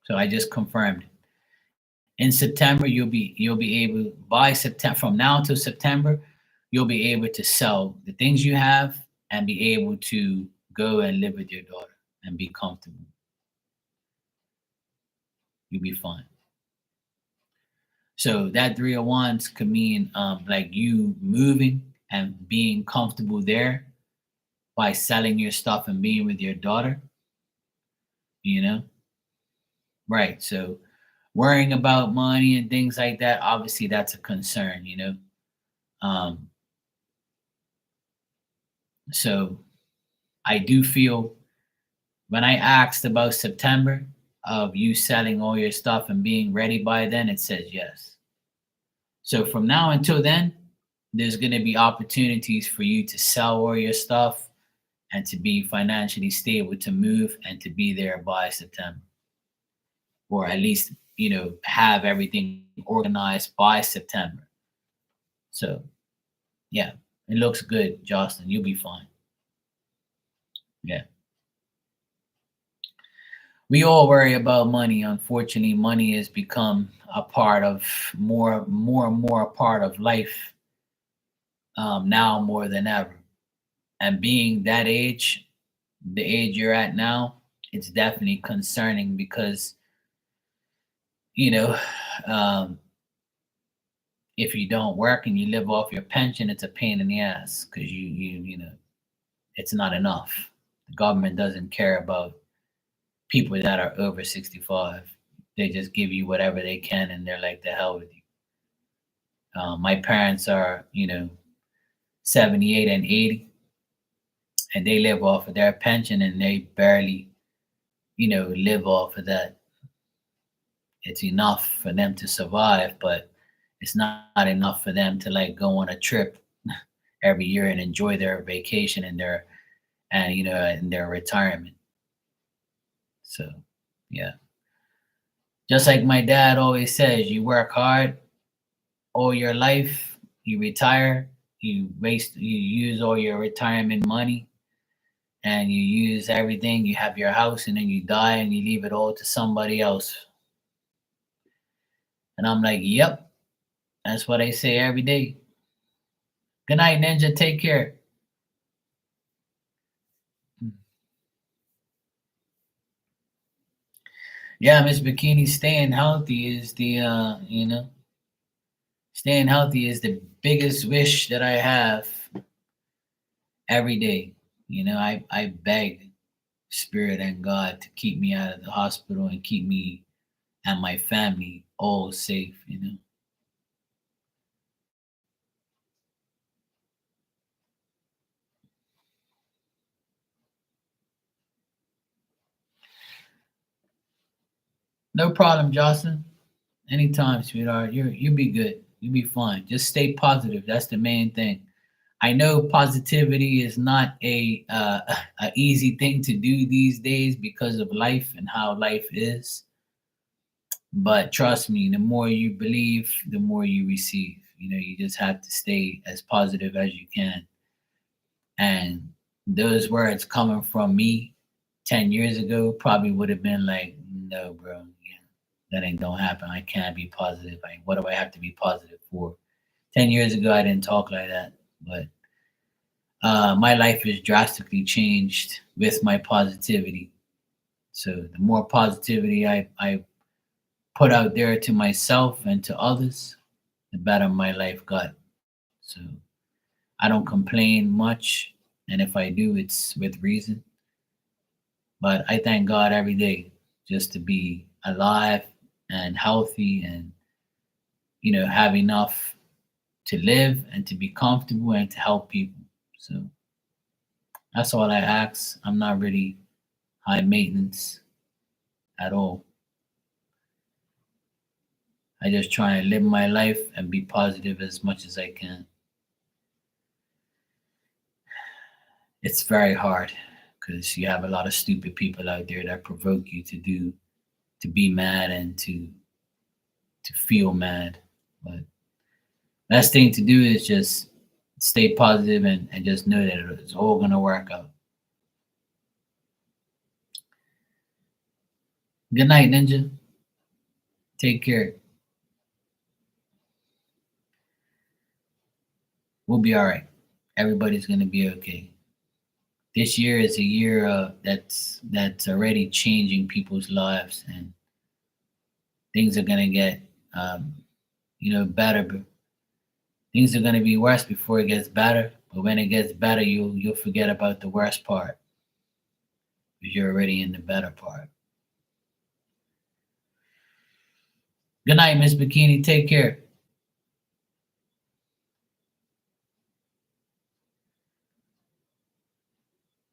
S1: So I just confirmed it. In September, you'll be able by September, from now till September, you'll be able to sell the things you have and be able to go and live with your daughter and be comfortable. You'll be fine. So that three of wands could mean like you moving and being comfortable there by selling your stuff and being with your daughter, you know. Right. So worrying about money and things like that, obviously that's a concern, you know. Um, so I do feel when I asked about September of you selling all your stuff and being ready by then, it says yes. So from now until then, there's going to be opportunities for you to sell all your stuff and to be financially stable to move and to be there by September, or at least, you know, have everything organized by September. So yeah, it looks good, Jocelyn. You'll be fine. Yeah. We all worry about money. Unfortunately, money has become a part of more and more a part of life, now more than ever. And being that age, the age you're at now, it's definitely concerning because, you know, um, if you don't work and you live off your pension, it's a pain in the ass because you know, it's not enough. The government doesn't care about people that are over 65. They just give you whatever they can and they're like, the hell with you. My parents are, you know, 78 and 80, and they live off of their pension and they barely, you know, live off of that. It's enough for them to survive, but it's not enough for them to like go on a trip every year and enjoy their vacation and their, and you know, in their retirement. So yeah. Just like my dad always says, you work hard all your life, you retire, you use all your retirement money, and you use everything. You have your house, and then you die, and you leave it all to somebody else. And I'm like, yep, that's what I say every day. Good night, Ninja. Take care. Yeah, Miss Bikini, staying healthy is the you know, staying healthy is the biggest wish that I have every day. You know, I beg Spirit and God to keep me out of the hospital and keep me and my family all safe, you know. No problem, Jocelyn. Anytime, sweetheart. You'll be good. You'll be fine. Just stay positive. That's the main thing. I know positivity is not a easy thing to do these days because of life and how life is. But trust me, the more you believe, the more you receive. You know, you just have to stay as positive as you can. And those words coming from me 10 years ago probably would have been like, no, bro, yeah, that ain't gonna happen. I can't be positive. Like, what do I have to be positive for? 10 years ago, I didn't talk like that. But my life has drastically changed with my positivity. So the more positivity I put out there to myself and to others, the better my life got. So I don't complain much. And if I do, it's with reason. But I thank God every day just to be alive and healthy and, you know, have enough to live and to be comfortable and to help people. So that's all I ask. I'm not really high maintenance at all. I just try and live my life and be positive as much as I can. It's very hard because you have a lot of stupid people out there that provoke you to be mad and to feel mad. But best thing to do is just stay positive and just know that it's all gonna work out. Good night, Ninja. Take care. We'll be all right. Everybody's gonna be okay. This year is a year that's already changing people's lives, and things are gonna get you know, better. But things are gonna be worse before it gets better. But when it gets better, you'll forget about the worst part because you're already in the better part. Good night, Miss Bikini. Take care.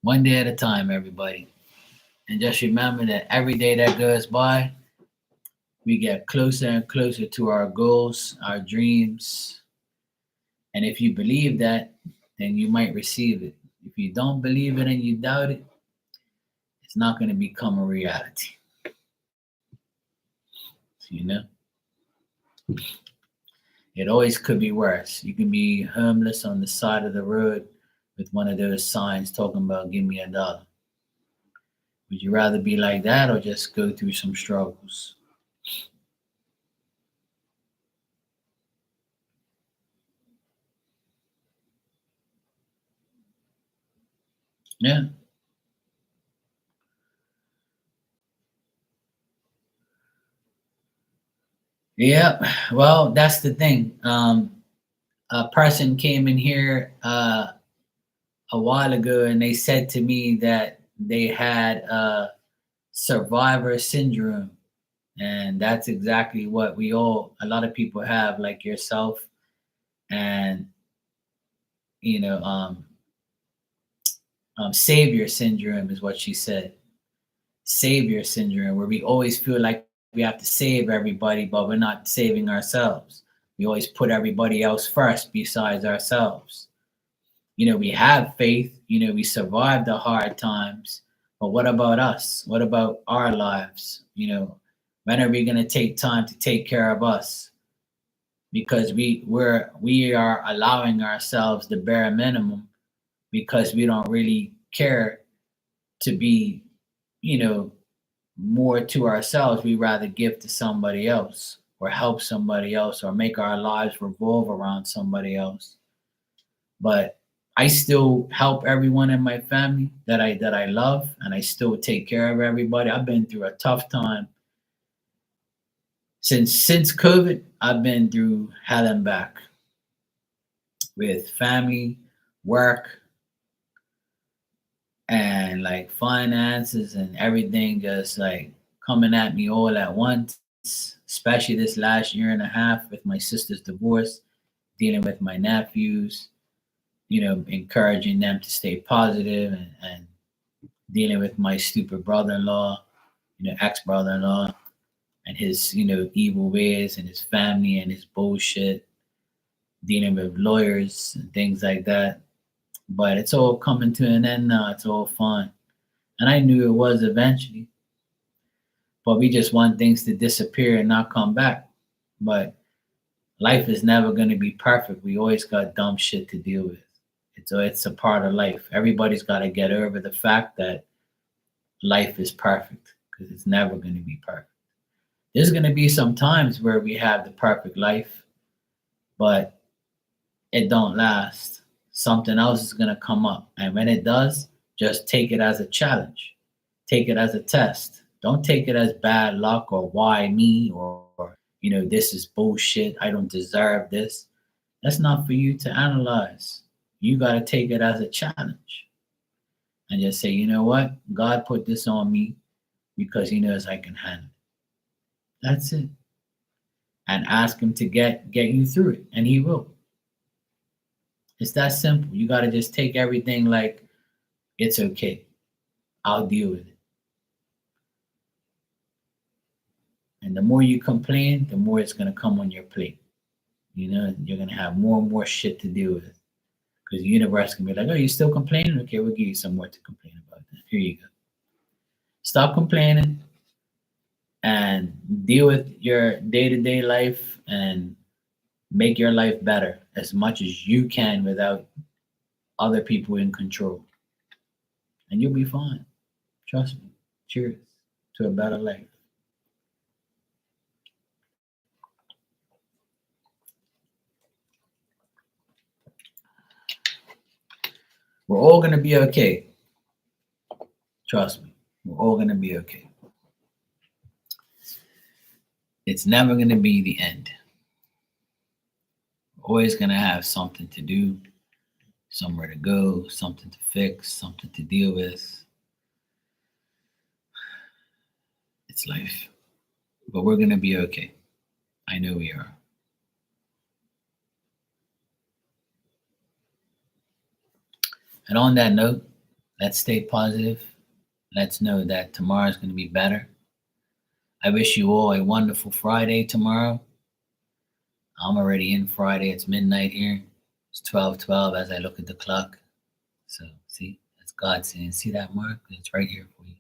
S1: One day at a time, everybody. And just remember that every day that goes by, we get closer and closer to our goals, our dreams. And if you believe that, then you might receive it. If you don't believe it and you doubt it, it's not going to become a reality. You know, it always could be worse. You can be homeless on the side of the road with one of those signs talking about "Give me $1." Would you rather be like that or just go through some struggles? Yeah. Yeah. Well, that's the thing. A person came in here a while ago and they said to me that they had survivor syndrome. And that's exactly what a lot of people have, like yourself. And, you know, savior syndrome is what she said. Savior syndrome, where we always feel like we have to save everybody, but we're not saving ourselves. We always put everybody else first besides ourselves. We have faith, we survived the hard times, but what about us? What about our lives? When are we going to take time to take care of us? Because we are allowing ourselves the bare minimum because we don't really care to be, you know, more to ourselves. We rather give to somebody else or help somebody else or make our lives revolve around somebody else. But I still help everyone in my family that I love, and I still take care of everybody. I've been through a tough time since COVID. I've been through hell and back with family, work, and like finances and everything just like coming at me all at once, especially this last year and a half with my sister's divorce, dealing with my nephews, encouraging them to stay positive and dealing with my stupid brother-in-law, ex-brother-in-law, and his, evil ways and his family and his bullshit, dealing with lawyers and things like that. But it's all coming to an end now. It's all fine. And I knew it was eventually, but we just want things to disappear and not come back. But life is never going to be perfect. We always got dumb shit to deal with. It's a part of life. Everybody's got to get over the fact that life is perfect because it's never going to be perfect. There's going to be some times where we have the perfect life, but it don't last. Something else is going to come up. And when it does, just take it as a challenge. Take it as a test. Don't take it as bad luck or why me or this is bullshit. I don't deserve this. That's not for you to analyze. You got to take it as a challenge and just say, you know what? God put this on me because he knows I can handle it. That's it. And ask him to get you through it, and he will. It's that simple. You got to just take everything like it's okay. I'll deal with it. And the more you complain, the more it's going to come on your plate. You're going to have more and more shit to deal with because the universe can be like, oh, you still complaining? Okay, we'll give you some more to complain about. Then. Here you go. Stop complaining and deal with your day-to-day life and make your life better as much as you can without other people in control. And you'll be fine. Trust me. Cheers to a better life. We're all going to be okay. Trust me. We're all going to be okay. It's never going to be the end. We're always going to have something to do, somewhere to go, something to fix, something to deal with. It's life. But we're going to be okay. I know we are. And on that note, let's stay positive. Let's know that tomorrow is going to be better. I wish you all a wonderful Friday tomorrow. I'm already in Friday. It's midnight here. It's 12:12 as I look at the clock. So see, that's God saying, see that mark? It's right here for you.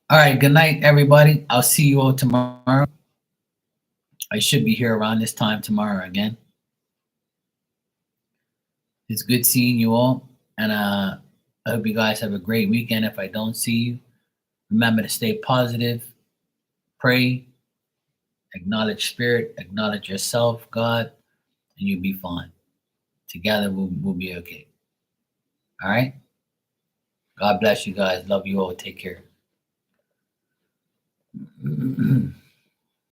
S1: All right, good night, everybody. I'll see you all tomorrow. I should be here around this time tomorrow again. It's good seeing you all. And I hope you guys have a great weekend. If I don't see you, remember to stay positive, pray, acknowledge spirit, acknowledge yourself, God, and you'll be fine. Together, we'll be okay. All right? God bless you guys. Love you all. Take care.